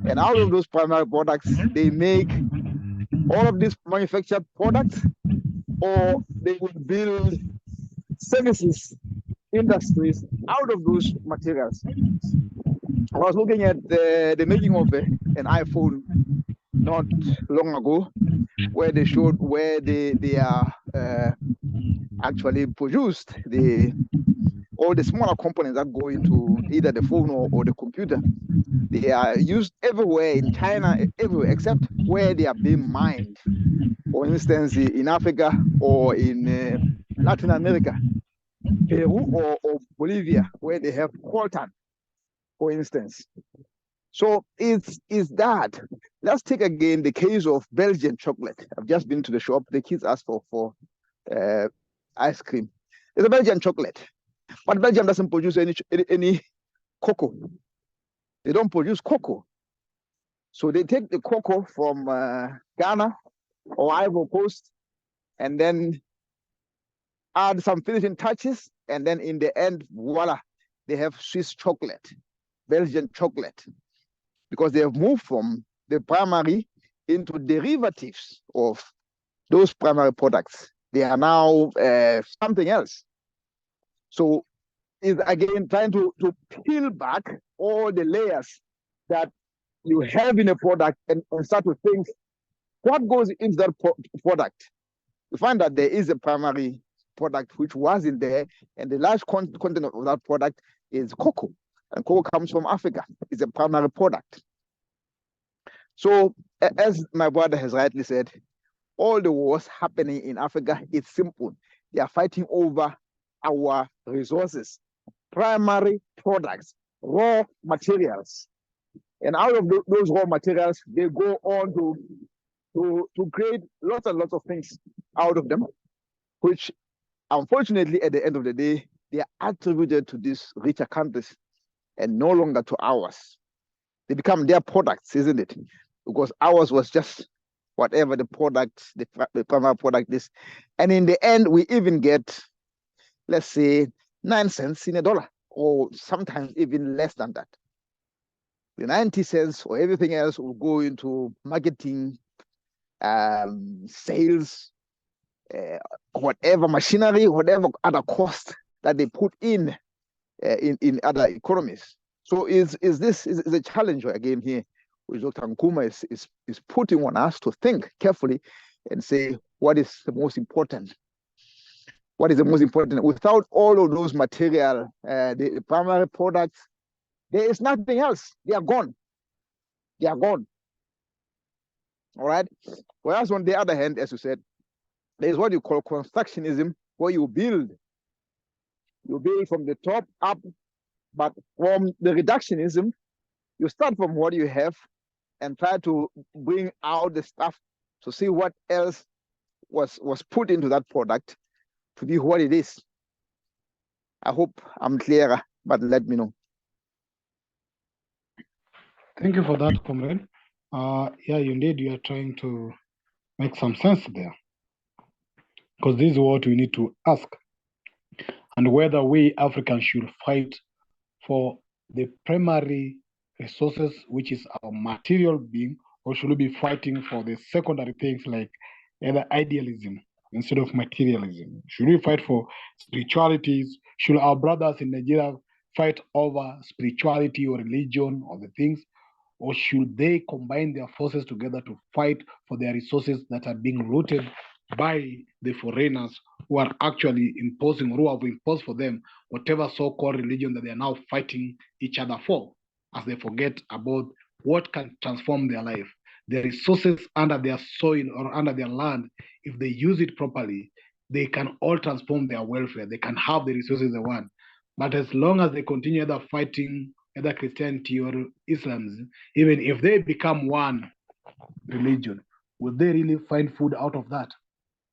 And out of those primary products, they make all of these manufactured products, or they will build services industries out of those materials. I was looking at the making of an iPhone not long ago, where they showed where they are actually produced, all the smaller components that go into either the phone or the computer. They are used everywhere in China, everywhere except where they are being mined. For instance, in Africa or in Latin America, Peru or Bolivia, where they have coltan, for instance. So it's that. Let's take again the case of Belgian chocolate. I've just been to the shop. The kids asked for ice cream. It's a Belgian chocolate, but Belgium doesn't produce any cocoa. They don't produce cocoa. So they take the cocoa from Ghana or Ivory Coast and then add some finishing touches. And then in the end, voila, they have Swiss chocolate, Belgian chocolate, because they have moved from the primary into derivatives of those primary products. They are now something else. So it's again trying to peel back all the layers that you have in a product and start to think what goes into that product. You find that there is a primary product which wasn't there, and the large content of that product is cocoa, and cocoa comes from Africa. It's a primary product. So as my brother has rightly said, all the wars happening in Africa, it's simple. They are fighting over our resources, primary products, raw materials. And out of those raw materials, they go on to create lots and lots of things out of them, which unfortunately, at the end of the day, they are attributed to these richer countries and no longer to ours. They become their products, isn't it? Because ours was just whatever the product, the primary product is. And in the end, we even get, let's say, 9 cents in a dollar, or sometimes even less than that. The 90 cents or everything else will go into marketing, sales, whatever machinery, whatever other cost that they put in other economies. So is a challenge again here, which Dr. Nkrumah is putting on us to think carefully and say what is the most important. What is the most important? Without all of those material, the primary products, there is nothing else. They are gone. They are gone. All right. Whereas on the other hand, as you said, there is what you call constructionism, where you build from the top up, but from the reductionism, you start from what you have and try to bring out the stuff to see what else was put into that product to be what it is. I hope I'm clearer, but let me know. Thank you for that, comrade. Yeah, indeed, you are trying to make some sense there. Because this is what we need to ask. And whether we Africans should fight for the primary resources, which is our material being, or should we be fighting for the secondary things like either idealism instead of materialism? Should we fight for spiritualities? Should our brothers in Nigeria fight over spirituality or religion or the things? Or should they combine their forces together to fight for their resources that are being looted by the foreigners who are actually imposing, or who have imposed for them whatever so-called religion that they are now fighting each other for, as they forget about what can transform their life. The resources under their soil or under their land, if they use it properly, they can all transform their welfare. They can have the resources they want. But as long as they continue either fighting either Christianity or Islam, even if they become one religion, will they really find food out of that?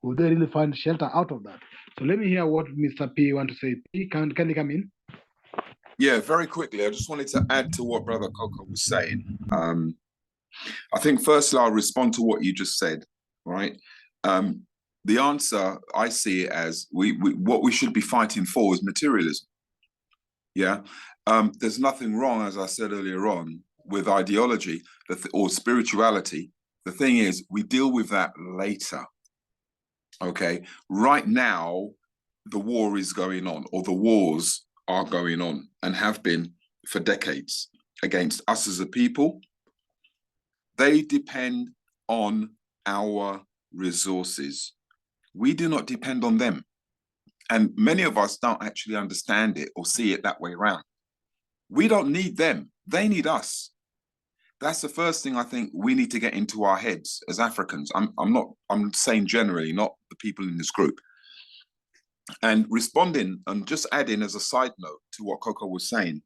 Will they really find shelter out of that? So let me hear what Mr. P want to say. P, can you come in? Yeah, very quickly. I just wanted to add to what Brother Coco was saying. I think firstly, I'll respond to what you just said, right? The answer, I see it as what we should be fighting for is materialism. Yeah. There's nothing wrong, as I said earlier on, with ideology or spirituality. The thing is, we deal with that later. Okay. Right now, the war is going on, or the wars are going on and have been for decades against us as a people. They depend on our resources. We do not depend on them. And many of us don't actually understand it or see it that way around. We don't need them. They need us. That's the first thing I think we need to get into our heads as Africans. I'm saying generally, not the people in this group. And responding and just adding as a side note to what Coco was saying,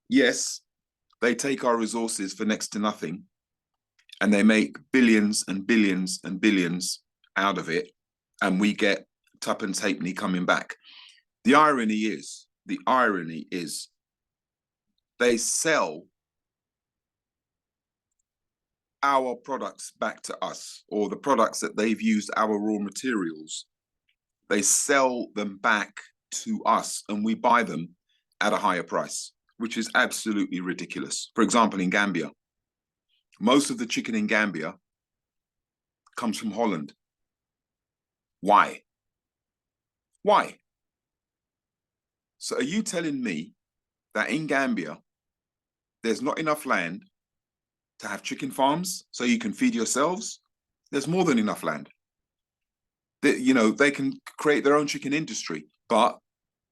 yes, they take our resources for next to nothing and they make billions and billions and billions out of it, and we get tuppence halfpenny coming back. The irony is they sell our products back to us, or the products that they've used, our raw materials, they sell them back to us and we buy them at a higher price, which is absolutely ridiculous. For example, in Gambia, most of the chicken in Gambia comes from Holland. Why? Why? So are you telling me that in Gambia, there's not enough land to have chicken farms so you can feed yourselves? There's more than enough land. They can create their own chicken industry, but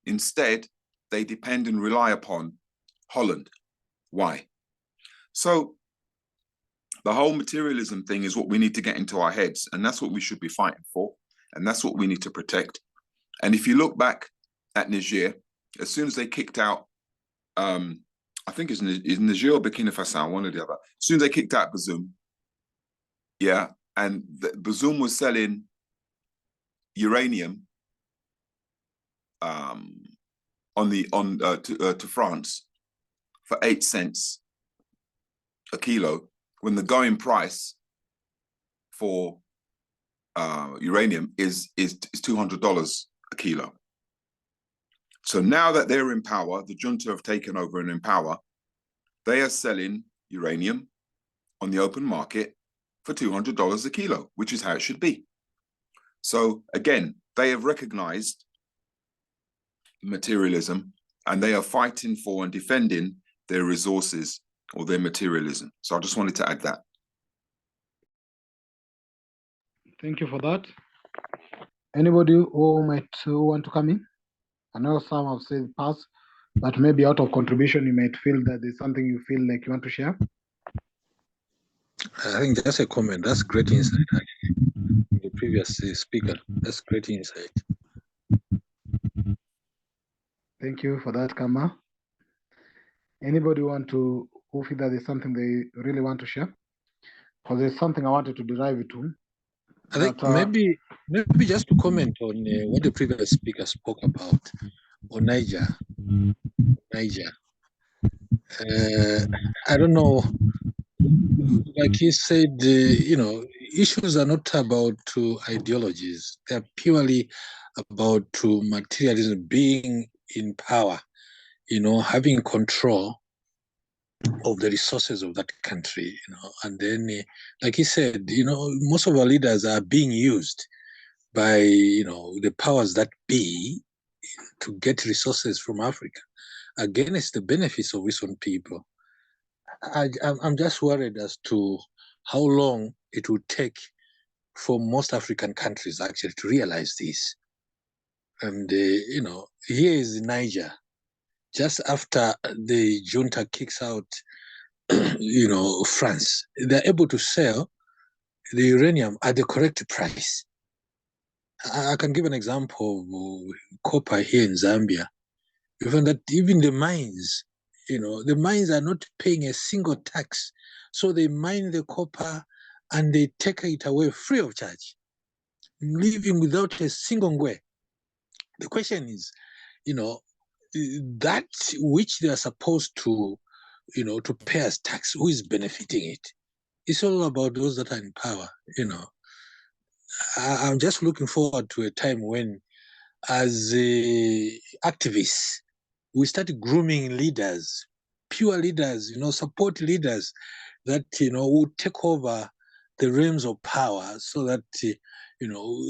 instead they depend and rely upon Holland. Why? So the whole materialism thing is what we need to get into our heads, and that's what we should be fighting for, and that's what we need to protect. And if you look back at Niger, as soon as they kicked out, I think it's Niger or Burkina Faso, one or the other. As soon as they kicked out Bazoum, yeah, and Bazoum was selling uranium to France for 8 cents a kilo, when the going price for uranium is $200 a kilo. So now that they're in power, the junta have taken over and in power, they are selling uranium on the open market for $200 a kilo, which is how it should be. So again, they have recognized materialism and they are fighting for and defending their resources or their materialism. So I just wanted to add that. Thank you for that. Anybody who might want to come in? I know some have said pass, but maybe out of contribution, you might feel that there's something you feel like you want to share. I think that's a comment. That's great insight, actually. The previous speaker, that's great insight. Thank you for that, Kama. Anybody want to, who feel that there's something they really want to share? Because there's something I wanted to derive it to. I think maybe just to comment on what the previous speaker spoke about on Niger. I don't know. Like he said, issues are not about ideologies. They're purely about materialism, being in power, having control of the resources of that country, and then, like he said, most of our leaders are being used by, the powers that be to get resources from Africa against the benefits of its own people. I'm just worried as to how long it would take for most African countries actually to realize this. And, here is Niger. Just after the junta kicks out, France, they're able to sell the uranium at the correct price. I can give an example of copper here in Zambia. You find that even the mines, the mines are not paying a single tax. So they mine the copper and they take it away free of charge, living without a single ngwe. The question is, that which they are supposed to, to pay as tax, who is benefiting it? It's all about those that are in power, I'm just looking forward to a time when, as activists, we start grooming leaders, pure leaders, support leaders that, will take over the realms of power so that,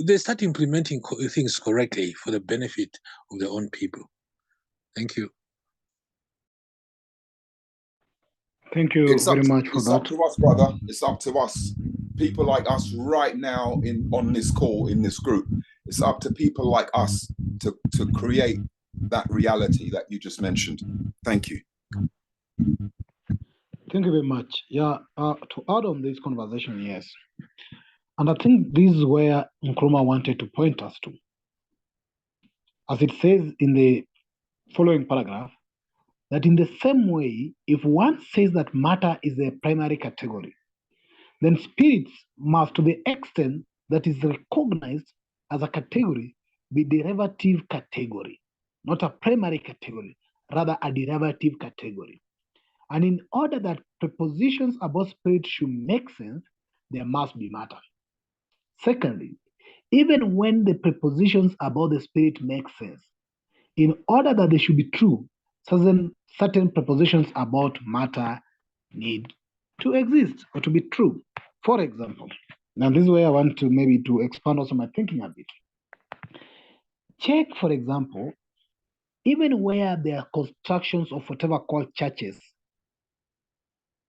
they start implementing things correctly for the benefit of their own people. Thank you. Thank you very much for that. It's up to us, brother. It's up to us. People like us right now on this call, in this group. It's up to people like us to create that reality that you just mentioned. Thank you. Thank you very much. Yeah, to add on this conversation, yes. And I think this is where Nkrumah wanted to point us to. As it says in the following paragraph, that in the same way, if one says that matter is a primary category, then spirits must, to the extent that is recognized as a category, be derivative category, not a primary category, rather a derivative category. And in order that prepositions about spirit should make sense, there must be matter. Secondly, even when the prepositions about the spirit make sense, in order that they should be true, certain prepositions about matter need to exist or to be true. For example, now this is where I want to maybe to expand also my thinking a bit. Check, for example, even where there are constructions of whatever called churches,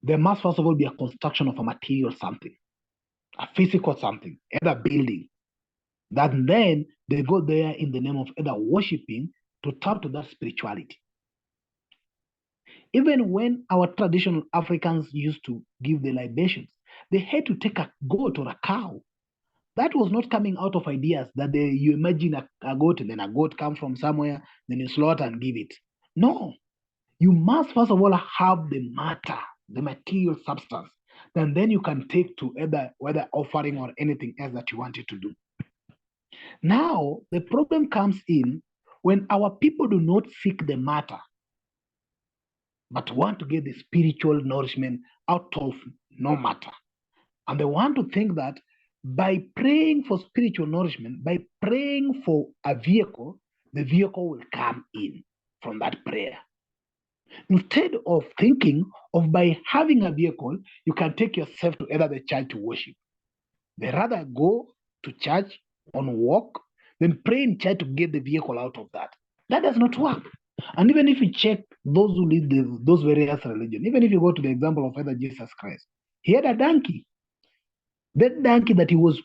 there must first of all be a construction of a material something, a physical something, either building, that then they go there in the name of either worshiping to tap to that spirituality. Even when our traditional Africans used to give the libations, they had to take a goat or a cow. That was not coming out of ideas that you imagine a goat and then a goat comes from somewhere, then you slaughter and give it. No, you must first of all have the matter, the material substance, and then you can take to either whether offering or anything else that you wanted to do. Now, the problem comes in when our people do not seek the matter, but want to get the spiritual nourishment out of no matter. And they want to think that by praying for spiritual nourishment, by praying for a vehicle, the vehicle will come in from that prayer. Instead of thinking of by having a vehicle, you can take yourself to either the church to worship. They rather go to church, on walk, then pray in church to get the vehicle out of that. That does not work. And even if you check those who lead those various religions, even if you go to the example of Father Jesus Christ, he had a donkey. That donkey that he was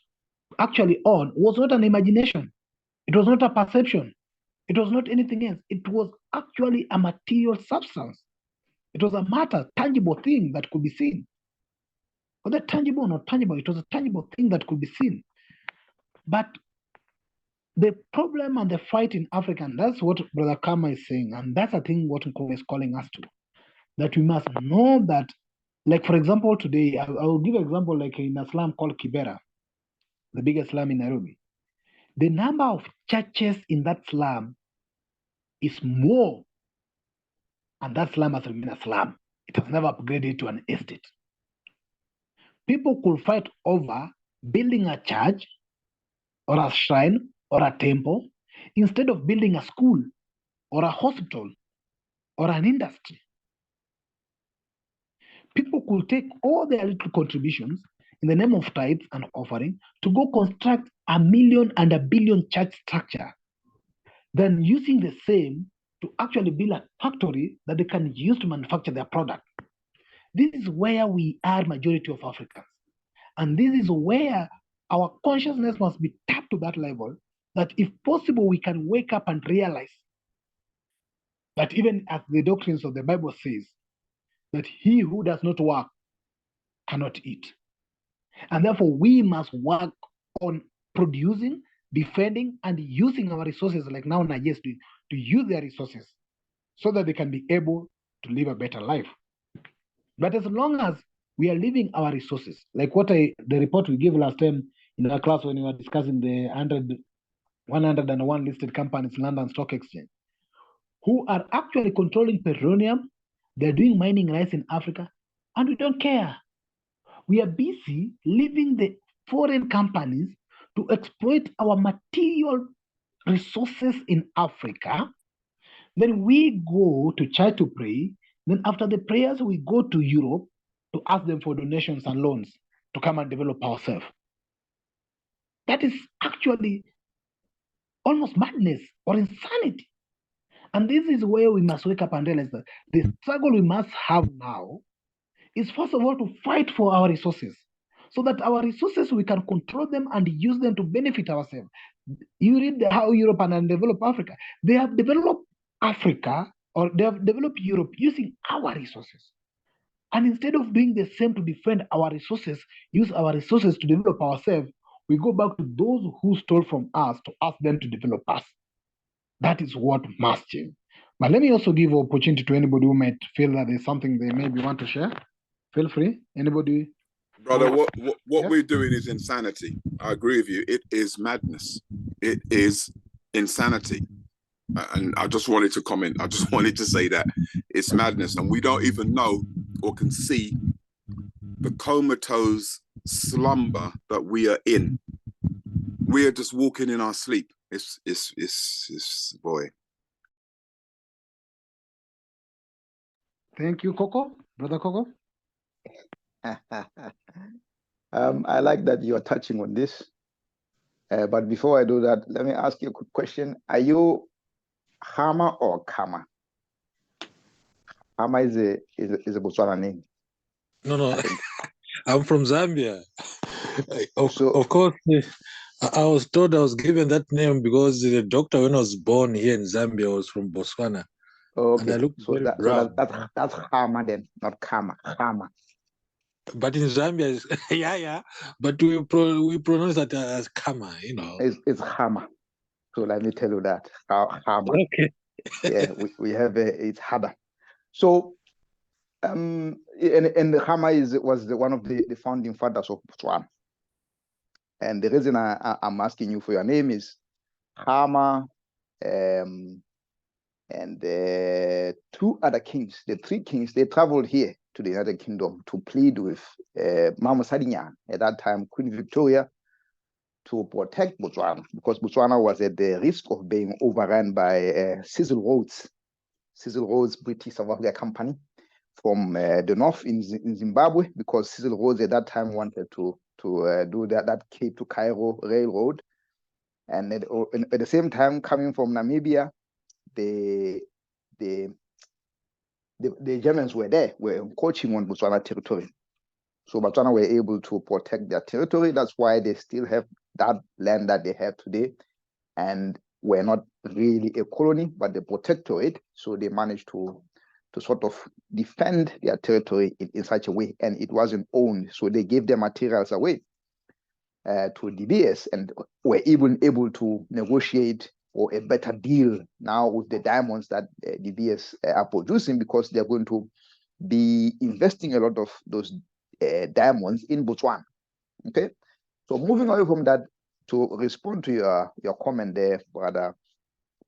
actually on was not an imagination. It was not a perception. It was not anything else. It was actually a material substance. It was a matter, tangible thing that could be seen. Whether tangible or not tangible, it was a tangible thing that could be seen. But the problem and the fight in Africa, and that's what Brother Kama is saying, and that's I think what Nkolo is calling us to, that we must know that, like for example, today, I will give an example like in a slum called Kibera, the biggest slum in Nairobi. The number of churches in that slum is more, and that slum has remained a slum. It has never upgraded to an estate. People could fight over building a church or a shrine or a temple instead of building a school or a hospital or an industry. People could take all their little contributions in the name of tithes and offering to go construct 1 million and 1 billion church structure, then using the same to actually build a factory that they can use to manufacture their product. This is where we are majority of Africans. And this is where our consciousness must be tapped to that level, that if possible, we can wake up and realize that even as the doctrines of the Bible says, that he who does not work cannot eat. And therefore, we must work on producing, defending, and using our resources, like now Nigeria doing, to use their resources so that they can be able to live a better life. But as long as we are leaving our resources, like the report we gave last time in our class when we were discussing the 101 listed companies in London Stock Exchange, who are actually controlling petroleum, they're doing mining rights in Africa, and we don't care. We are busy leaving the foreign companies to exploit our material resources in Africa. Then we go to church to pray. Then after the prayers, we go to Europe to ask them for donations and loans to come and develop ourselves. That is actually almost madness or insanity. And this is where we must wake up and realize that the struggle we must have now is first of all to fight for our resources, so that our resources, we can control them and use them to benefit ourselves. You read how Europe and undeveloped Africa, they have developed Africa, or they have developed Europe using our resources. And instead of doing the same to defend our resources, use our resources to develop ourselves, we go back to those who stole from us to ask them to develop us. That is what must change. But let me also give opportunity to anybody who might feel that there's something they maybe want to share. Feel free. Anybody? Brother, what Yes? we're doing is insanity. I agree with you. It is madness. It is insanity. And I just wanted to comment. I just wanted to say that it's madness. And we don't even know or can see the comatose slumber that we are in. We are just walking in our sleep. It's boy. Thank you, Coco. Brother Coco. I like that you are touching on this. But before I do that, let me ask you a quick question. Are you Hama or Kama? Hama is a Botswana name. No. I'm from Zambia. Of course, I was told I was given that name because the doctor, when I was born here in Zambia, was from Botswana. Okay, and I look so, that's Hama then, not Kama. Hama. But in Zambia, yeah, but we pronounce that as Kama, you know. It's Hama. So let me tell you that. Hama. Okay. Yeah, we have it's Hada. So, and Hama was one of the founding fathers of Botswana. And the reason I'm asking you for your name is Hama, and the two other kings, the three kings, they traveled here to the United Kingdom to plead with Mama Sadinyang, at that time Queen Victoria, to protect Botswana, because Botswana was at the risk of being overrun by Cecil Rhodes British South Africa Company from the north in Zimbabwe, because Cecil Rhodes at that time wanted to do that Cape to Cairo railroad, And at the same time, coming from Namibia, the Germans were there, were encroaching on Botswana territory. So Botswana were able to protect their territory. That's why they still have that land that they have today. And were not really a colony, but the protectorate. So they managed to sort of defend their territory in such a way, and it wasn't owned. So they gave their materials away to DBS, and were even able to negotiate for a better deal now with the diamonds that DBS are producing, because they're going to be investing a lot of those diamonds in Botswana. Okay, so moving away from that, to respond to your comment there, Brother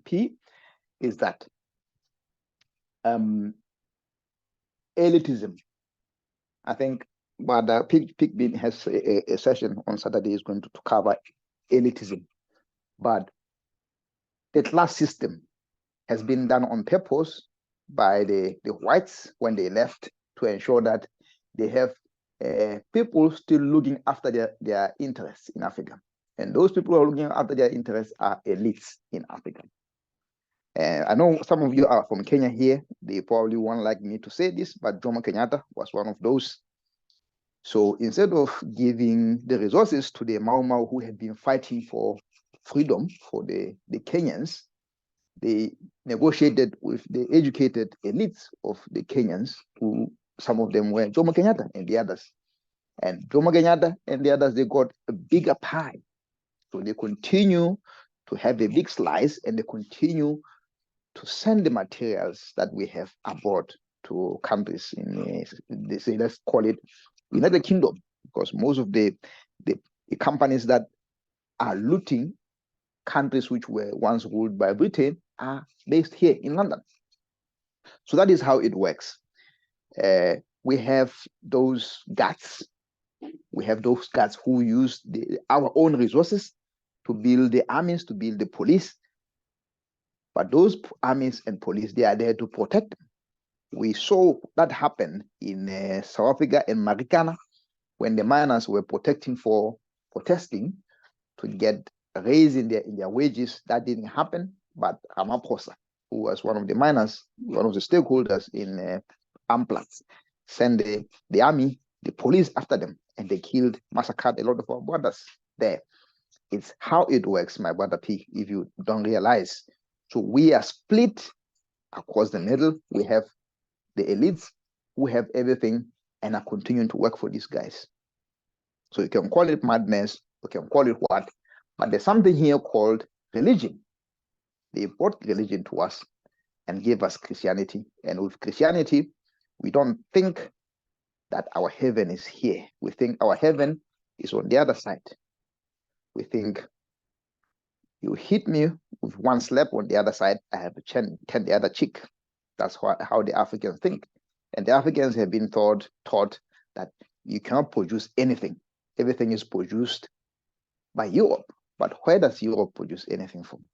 P, is that elitism. I think Brother Pigbin has a session on Saturday is going to cover elitism. But the class system has been done on purpose by the whites when they left, to ensure that they have people still looking after their interests in Africa. And those people who are looking after their interests are elites in Africa. I know some of you are from Kenya here. They probably won't like me to say this, but Jomo Kenyatta was one of those. So instead of giving the resources to the Mau Mau who had been fighting for freedom for the Kenyans, they negotiated with the educated elites of the Kenyans, who some of them were Jomo Kenyatta and the others. And Jomo Kenyatta and the others, they got a bigger pie. So they continue to have a big slice, and they continue to send the materials that we have abroad to countries in, they say, let's call it United Kingdom, because most of the companies that are looting countries which were once ruled by Britain are based here in London. So that is how it works. We have those guts. We have those guts who use our own resources to build the armies, to build the police. But those armies and police, they are there to protect them. We saw that happen in South Africa and Marikana, when the miners were protesting to get a raise in their wages. That didn't happen, but Ramaphosa, who was one of the miners, one of the stakeholders in Amplat, sent the army, the police after them, and they killed, massacred a lot of our brothers there. It's how it works, my brother P, if you don't realize. So we are split across the middle. We have the elites who have everything and are continuing to work for these guys. So you can call it madness, you can call it what, but there's something here called religion. They brought religion to us and gave us Christianity. And with Christianity, we don't think that our heaven is here. We think our heaven is on the other side. We think, you hit me with one slap, on the other side, I have to turn the other cheek. That's how the Africans think. And the Africans have been taught that you cannot produce anything. Everything is produced by Europe. But where does Europe produce anything from?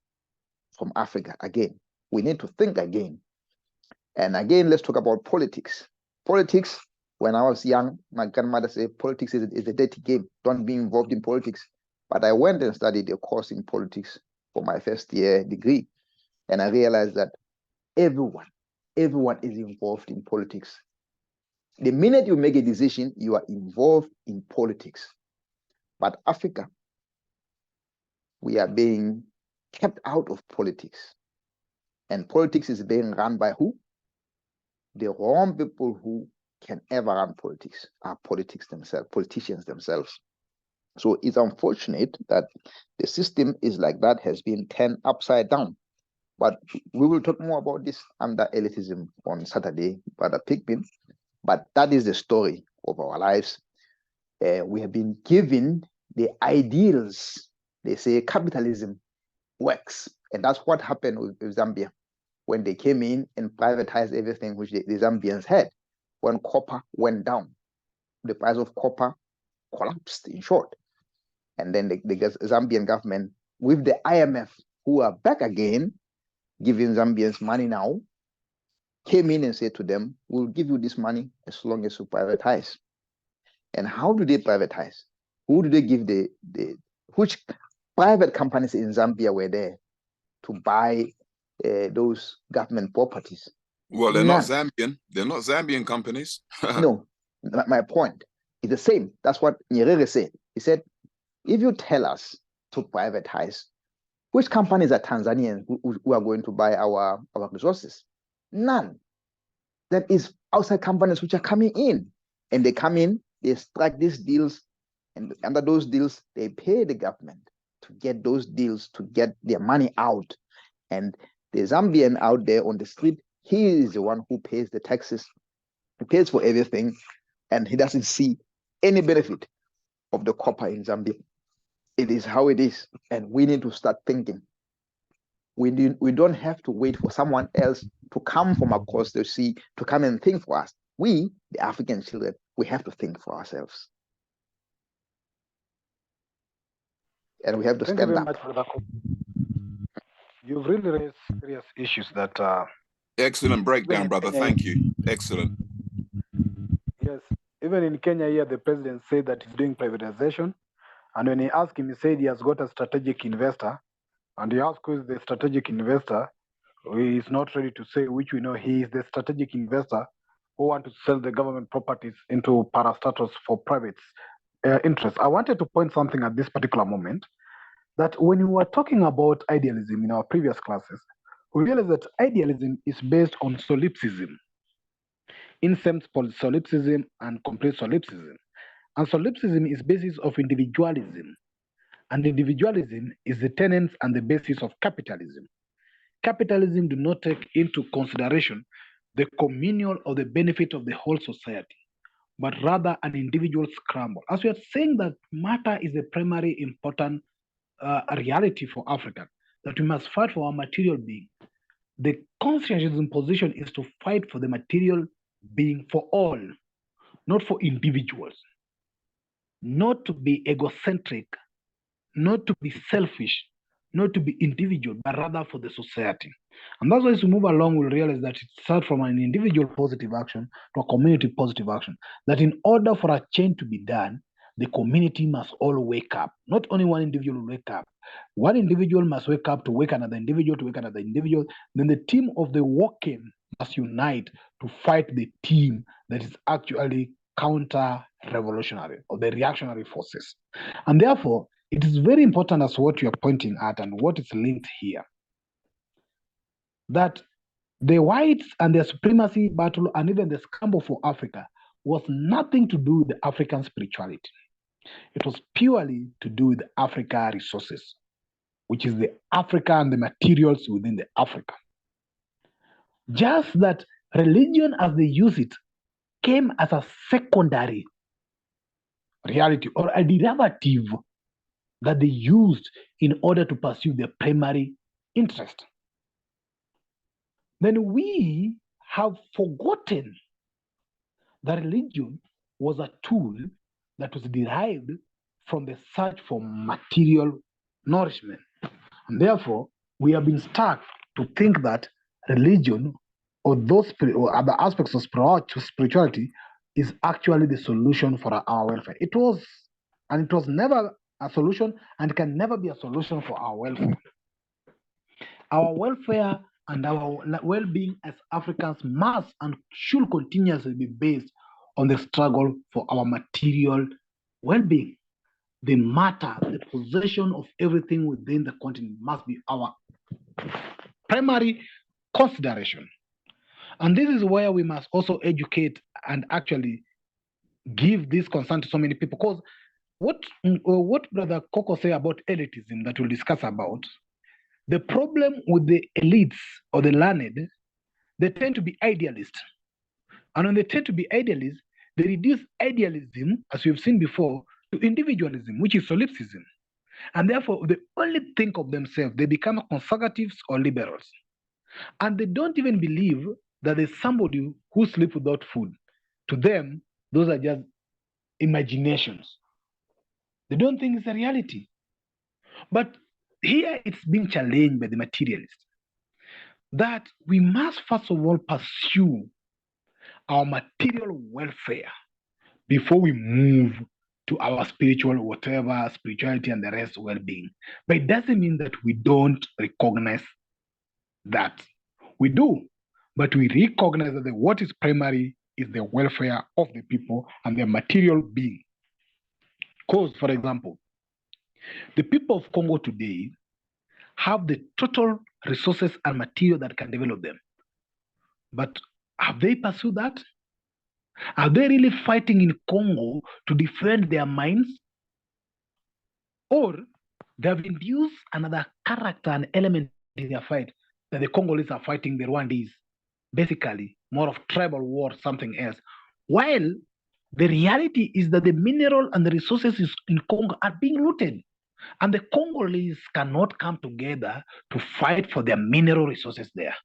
From Africa. Again, we need to think again. And again, let's talk about politics. Politics, when I was young, my grandmother said, politics is a dirty game. Don't be involved in politics. But I went and studied a course in politics for my first year degree. And I realized that everyone is involved in politics. The minute you make a decision, you are involved in politics. But Africa, we are being kept out of politics. And politics is being run by who? The wrong people who can ever run politics are politicians themselves. So it's unfortunate that the system is like that, has been turned upside down. But we will talk more about this under elitism on Saturday, Brother Pigbin. But that is the story of our lives. We have been given the ideals. They say capitalism works. And that's what happened with Zambia when they came in and privatized everything which the Zambians had. When copper went down, the price of copper collapsed, in short. And then the Zambian government, with the IMF, who are back again, giving Zambians money now, came in and said to them, we'll give you this money as long as you privatize. And how do they privatize? Who do they give which private companies in Zambia were there to buy those government properties. Well, they're not Zambian. They're not Zambian companies. No, my point is the same. That's what Nyerere said. He said, if you tell us to privatize, which companies are Tanzanians who are going to buy our resources? None. That is outside companies which are coming in. And they come in, they strike these deals, and under those deals, they pay the government to get those deals, to get their money out. And the Zambian out there on the street, he is the one who pays the taxes. He pays for everything, and he doesn't see any benefit of the copper in Zambia. It is how it is, and we need to start thinking. We don't have to wait for someone else to come from across the sea to come and think for us. We, the African children, we have to think for ourselves. And we have to stand up. Much for that. You've really raised serious issues that excellent breakdown, brother. Thank you. Excellent. Yes, even in Kenya here, the president said that he's doing privatization. And when he asked him, he said he has got a strategic investor. And he asked who is the strategic investor. He is not ready to say which we know. He is the strategic investor who want to sell the government properties into parastatus for private interests. I wanted to point something at this particular moment, that when we were talking about idealism in our previous classes, we realized that idealism is based on solipsism, insense solipsism and complete solipsism. And solipsism is basis of individualism. And individualism is the tenets and the basis of capitalism. Capitalism do not take into consideration the communal or the benefit of the whole society, but rather an individual scramble. As we are saying that matter is a primary important reality for Africa, that we must fight for our material being. The Constructionism position is to fight for the material being for all, not for individuals, not to be egocentric, not to be selfish, not to be individual, but rather for the society. And that's why as we move along, we'll realize that it starts from an individual positive action to a community positive action. That in order for a change to be done, the community must all wake up. Not only one individual will wake up. One individual must wake up to wake another individual, to wake another individual. Then the team of the working must unite to fight the team that is actually counter-revolutionary or the reactionary forces. And therefore, it is very important as what you are pointing at and what is linked here, that the whites and their supremacy battle and even the scramble for Africa was nothing to do with the African spirituality. It was purely to do with the Africa resources, which is the Africa and the materials within the Africa. Just that religion as they use it came as a secondary reality or a derivative that they used in order to pursue their primary interest. Then we have forgotten that religion was a tool that was derived from the search for material nourishment. And therefore, we have been stuck to think that religion or those or other aspects of spirituality is actually the solution for our welfare. It was, and it was never a solution and can never be a solution for our welfare. Our welfare and our well-being as Africans must and should continuously be based on the struggle for our material well-being. The matter, the possession of everything within the continent must be our primary consideration. And this is where we must also educate and actually give this concern to so many people. Because what Brother Coco say about elitism that we'll discuss about, the problem with the elites or the learned, they tend to be idealists. And when they tend to be idealists, they reduce idealism, as we've seen before, to individualism, which is solipsism. And therefore, they only think of themselves. They become conservatives or liberals. And they don't even believe that there's somebody who sleeps without food. To them, those are just imaginations. They don't think it's a reality. But here it's being challenged by the materialists that we must first of all pursue our material welfare before we move to our spiritual whatever, spirituality and the rest well-being. But it doesn't mean that we don't recognize that. We do, but we recognize that what is primary is the welfare of the people and their material being. Because, for example, the people of Congo today have the total resources and material that can develop them. But have they pursued that? Are they really fighting in Congo to defend their mines? Or they have induced another character and element in their fight that the Congolese are fighting the Rwandese? Basically, more of tribal war, something else. While the reality is that the mineral and the resources in Congo are being looted. And the Congolese cannot come together to fight for their mineral resources there.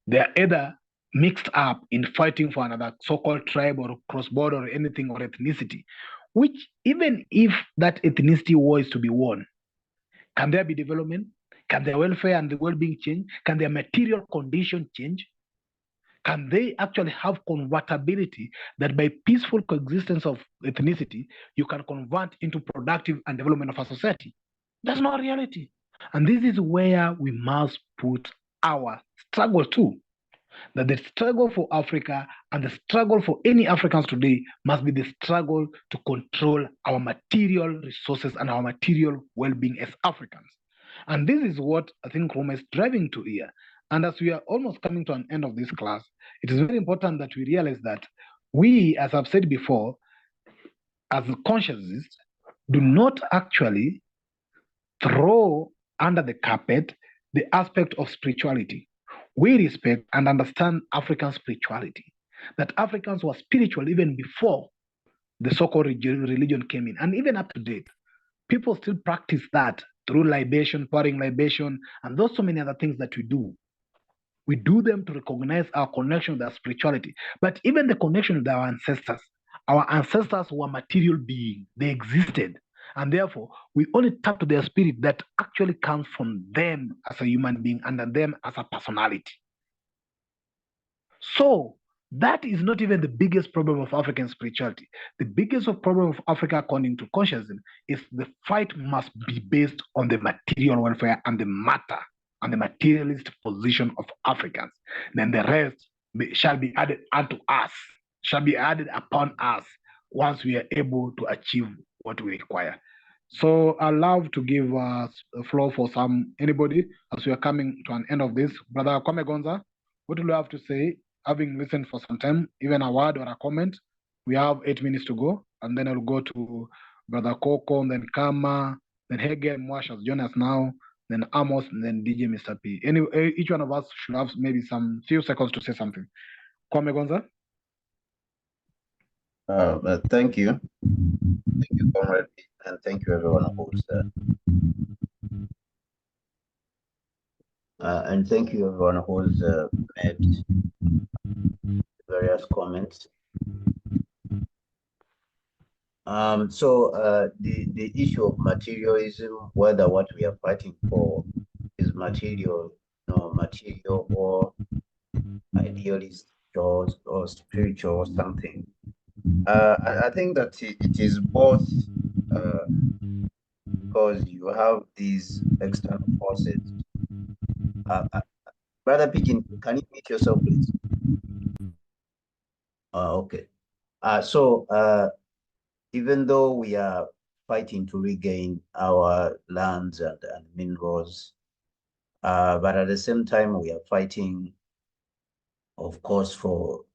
They are either mixed up in fighting for another so-called tribe or cross-border or anything or ethnicity, which even if that ethnicity war is to be won, can there be development? Can their welfare and the well-being change? Can their material condition change? Can they actually have convertibility that by peaceful coexistence of ethnicity, you can convert into productive and development of a society? That's not reality. And this is where we must put our struggle too. That the struggle for Africa and the struggle for any Africans today must be the struggle to control our material resources and our material well-being as Africans. And this is what I think Roma is driving to here. And as we are almost coming to an end of this class, it is very important that we realize that we, as I've said before, as conscientists, do not actually throw under the carpet the aspect of spirituality. We respect and understand African spirituality, that Africans were spiritual even before the so-called religion came in. And even up to date, people still practice that through libation, pouring libation, and those so many other things that we do. We do them to recognize our connection with our spirituality. But even the connection with our ancestors were material beings. They existed. And therefore, we only tap to their spirit that actually comes from them as a human being and them as a personality. So that is not even the biggest problem of African spirituality. The biggest problem of Africa, according to Constructionism, is the fight must be based on the material welfare and the matter and the materialist position of Africans. Then the rest shall be added unto us, shall be added upon us once we are able to achieve what we require. So I love to give a floor for anybody as we are coming to an end of this. Brother Kwame Gonza, what do you have to say? Having listened for some time, even a word or a comment, we have 8 minutes to go, and then I'll go to Brother Coco, and then Kama, then Hegel Mwash has joined us now, then Amos, and then DJ Mr. P. Anyway, each one of us should have maybe some few seconds to say something. Kwame Gonza? Thank you. Thank you, Comrade, and thank you everyone who's there. And thank you everyone who's made various comments. So the issue of materialism, whether what we are fighting for is material, material or idealist or spiritual or something. I think that it is both, because you have these external forces. Brother Pigeon, can you mute yourself, please? Okay. So even though we are fighting to regain our lands and minerals, but at the same time, we are fighting, of course, for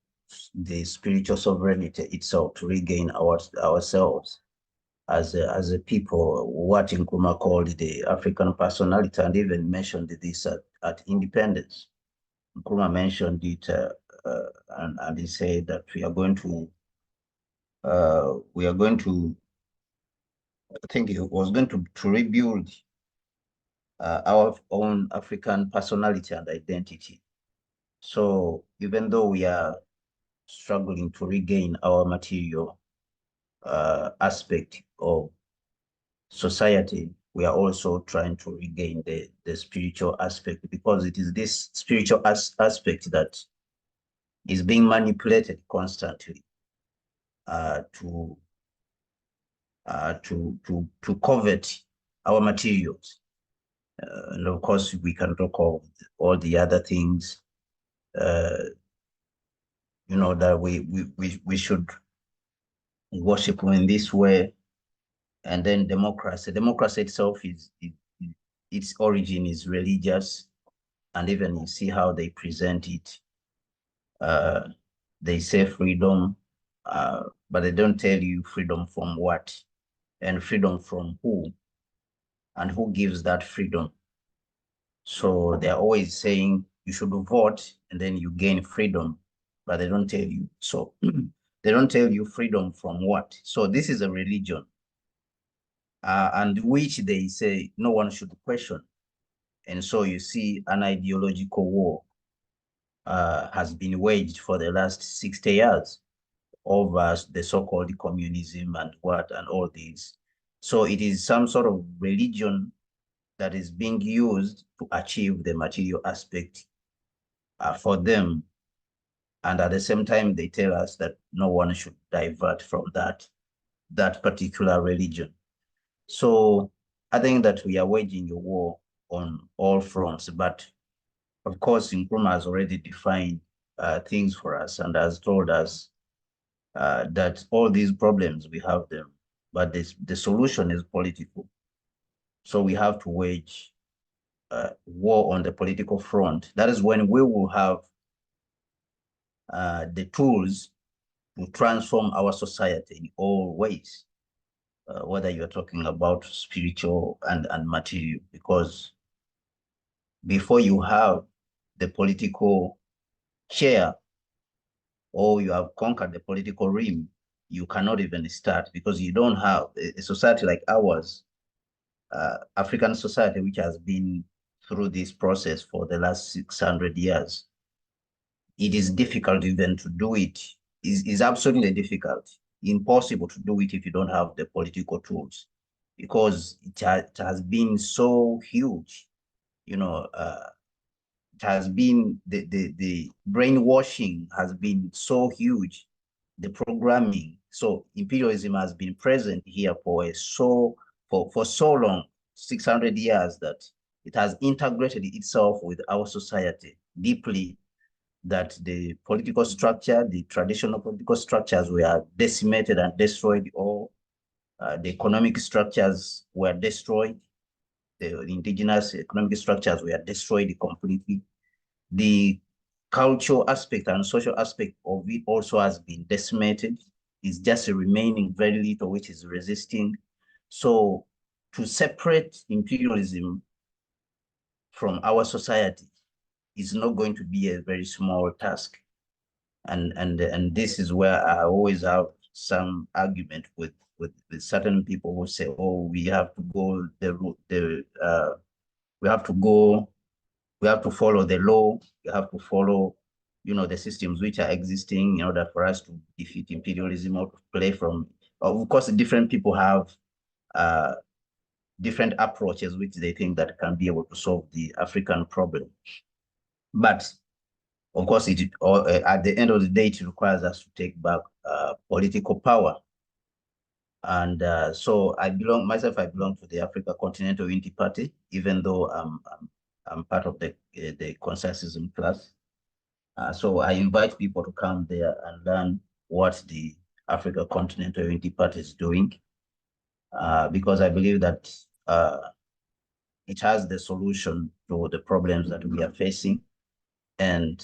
the spiritual sovereignty itself, to regain ourselves as a people, what Nkrumah called the African personality, and even mentioned this at independence. Nkrumah mentioned it, and he said that we are going to, I think he was going to rebuild our own African personality and identity. So even though we are struggling to regain our material aspect of society, we are also trying to regain the spiritual aspect, because it is this spiritual aspect that is being manipulated constantly to to covet our materials. And of course, we can talk of all the other things, that we should worship in this way. And then democracy. Democracy itself its origin is religious, and even you see how they present it. They say freedom, but they don't tell you freedom from what, and freedom from who, and who gives that freedom. So they're always saying you should vote and then you gain freedom, but they don't tell you. So they don't tell you freedom from what. So this is a religion, and which they say no one should question. And so you see an ideological war has been waged for the last 60 years over the so-called communism and all these. So it is some sort of religion that is being used to achieve the material aspect for them. And at the same time, they tell us that no one should divert from that particular religion. So I think that we are waging a war on all fronts, but of course, Nkrumah has already defined things for us and has told us that all these problems, we have them, but the solution is political. So we have to wage war on the political front. That is when we will have the tools to transform our society in all ways, whether you're talking about spiritual and material, because before you have the political chair or you have conquered the political rim, you cannot even start, because you don't have a society like ours, African society, which has been through this process for the last 600 years. It is difficult even to do it. Is absolutely difficult, impossible to do it if you don't have the political tools, because it has been so huge. It has been the brainwashing has been so huge, the programming. So imperialism has been present here for so long, 600 years, that it has integrated itself with our society deeply, that the political structure, the traditional political structures were decimated and destroyed, or the economic structures were destroyed. The indigenous economic structures were destroyed completely. The cultural aspect and social aspect of it also has been decimated. It's just remaining very little, which is resisting. So to separate imperialism from our society is not going to be a very small task. And this is where I always have some argument with certain people who say, oh, we have to go we have to follow the law, we have to follow, the systems which are existing in order for us to defeat imperialism or to play from. Of course, different people have different approaches which they think that can be able to solve the African problem. But of course, at the end of the day, it requires us to take back political power. And so I belong to the Africa Continental Unity Party, even though I'm part of the Constructionism class. So I invite people to come there and learn what the Africa Continental Unity Party is doing, because I believe that it has the solution to the problems that we are facing. And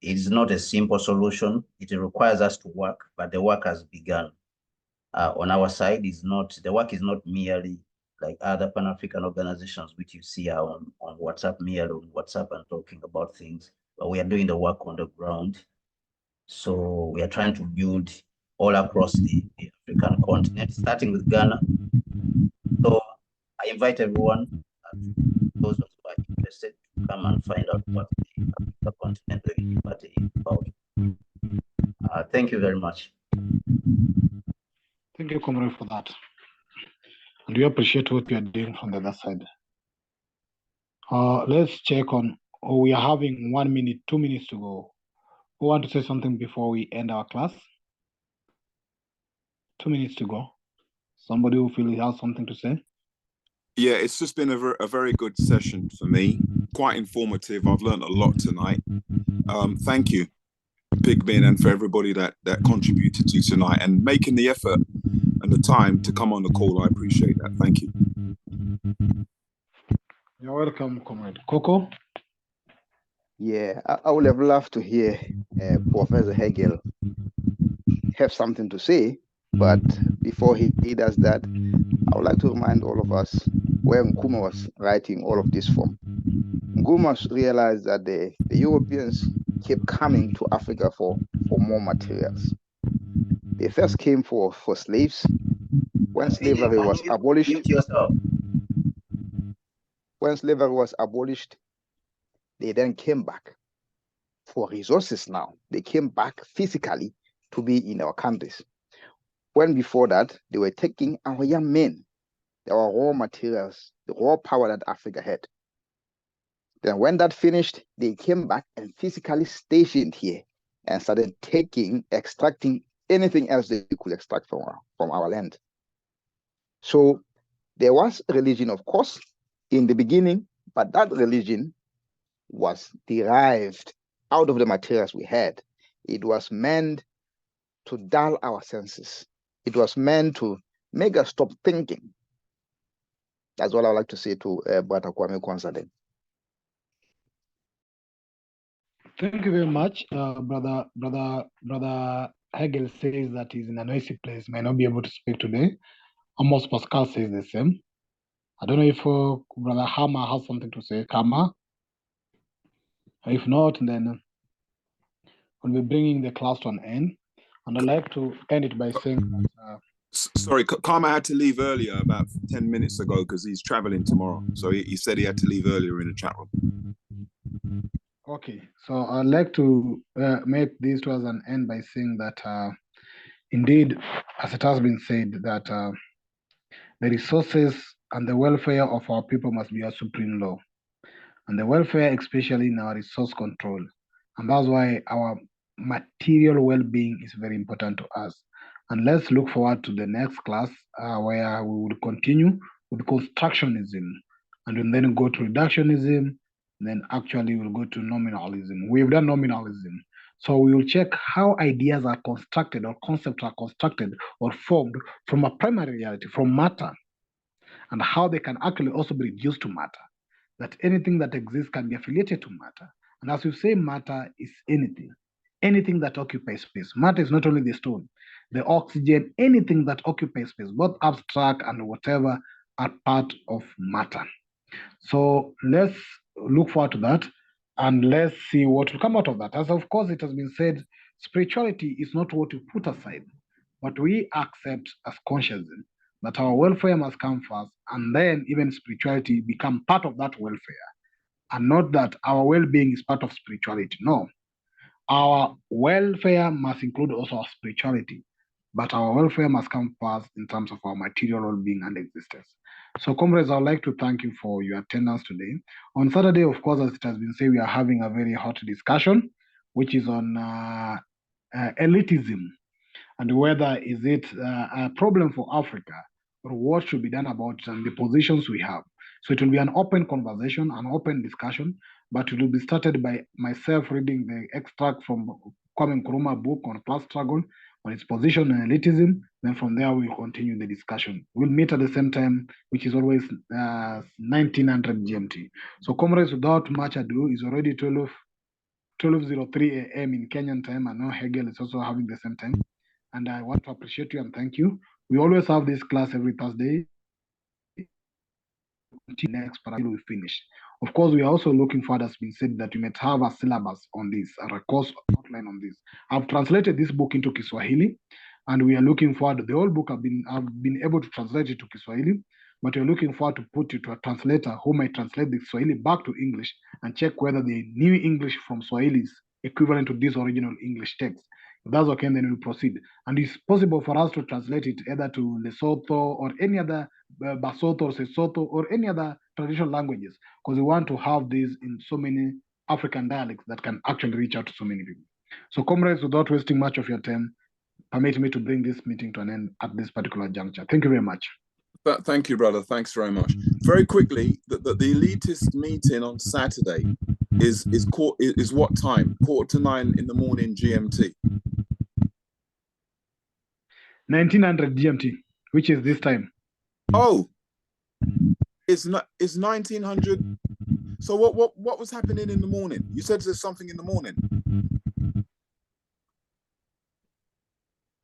it is not a simple solution. It requires us to work, but the work has begun. On our side, the work is not merely like other Pan-African organizations, which you see on WhatsApp, merely on WhatsApp and talking about things, but we are doing the work on the ground. So we are trying to build all across the African continent, starting with Ghana. So I invite everyone, those who are interested, to come and find out what the Africa Continental Unity Party is about. Thank you very much. Thank you, Comrade, for that. And we appreciate what you are doing from the other side. Let's check on, we are having 1 minute, 2 minutes to go. Who want to say something before we end our class? 2 minutes to go. Somebody who feels he has something to say? Yeah, it's just been a very good session for me. Quite informative. I've learned a lot tonight. Thank you, Pigmin, and for everybody that contributed to tonight and making the effort and the time to come on the call. I appreciate that. Thank you. You're welcome, Comrade Coco. Yeah, I would have loved to hear Professor Hegel have something to say, but before he does that, I would like to remind all of us where Nkrumah was writing all of this from. Nkrumah realized that the Europeans kept coming to Africa for more materials. They first came for slaves. When slavery was abolished, they then came back for resources now. They came back physically to be in our countries. When before that, they were taking our young men, our raw materials, the raw power that Africa had. Then when that finished, they came back and physically stationed here and started extracting anything else they could extract from our land. So there was a religion, of course, in the beginning, but that religion was derived out of the materials we had. It was meant to dull our senses. It was meant to make us stop thinking. That's what I would like to say to Brother Kwame Kwanzaa. Thank you very much. Brother Hegel says that he's in a noisy place, might not be able to speak today. Almost Pascal says the same. I don't know if Brother Hammer has something to say. Kama? If not, then we'll be bringing the class to an end. And I'd like to end it by saying that... Sorry, Karma had to leave earlier, about 10 minutes ago, because he's traveling tomorrow. So he said he had to leave earlier in the chat room. Okay, so I'd like to make this to as an end by saying that indeed, as it has been said, that the resources and the welfare of our people must be our supreme law. And the welfare, especially in our resource control. And that's why our material well-being is very important to us. And let's look forward to the next class where we will continue with constructionism and then go to reductionism. Then actually we'll go to nominalism. We've done nominalism. So we will check how ideas are constructed or concepts are constructed or formed from a primary reality, from matter, and how they can actually also be reduced to matter. That anything that exists can be affiliated to matter. And as we say, matter is anything that occupies space. Matter is not only the stone, the oxygen, anything that occupies space, both abstract and whatever are part of matter. So let's look forward to that and let's see what will come out of that. As of course it has been said, spirituality is not what we put aside, but we accept as consciousness that our welfare must come first, and then even spirituality become part of that welfare, and not that our well-being is part of spirituality. No, our welfare must include also our spirituality, but our welfare must come first in terms of our material well-being and existence. So, comrades, I'd like to thank you for your attendance today. On Saturday, of course, as it has been said, we are having a very hot discussion, which is on elitism and whether is it a problem for Africa or what should be done about it and the positions we have. So it will be an open conversation, an open discussion, but it will be started by myself reading the extract from Kwame Nkrumah book on class struggle, on its position on elitism. Then from there, we'll continue the discussion. We'll meet at the same time, which is always 1900 GMT. So comrades, without much ado, it's already 12:03 a.m. in Kenyan time, and now Hegel is also having the same time. And I want to appreciate you and thank you. We always have this class every Thursday. Until next parallel we finish. Of course, we are also looking forward, as been said, that we might have a syllabus on this, or a course outline on this. I've translated this book into Kiswahili, and we are looking forward. The whole book I've been able to translate it to Kiswahili, but we're looking forward to put it to a translator who might translate the Swahili back to English and check whether the new English from Swahili is equivalent to this original English text. If that's okay, then we'll proceed. And it's possible for us to translate it either to Lesotho or any other Basotho or Sesotho or any other traditional languages, because we want to have these in so many African dialects that can actually reach out to so many people. So comrades, without wasting much of your time, permit me to bring this meeting to an end at this particular juncture. Thank you very much. Thank you, brother. Thanks very much. Very quickly, the elitist meeting on Saturday is what time? 8:45 in the morning GMT. 1900 GMT, which is this time. Oh, it's 1900. So what was happening in the morning? You said there's something in the morning.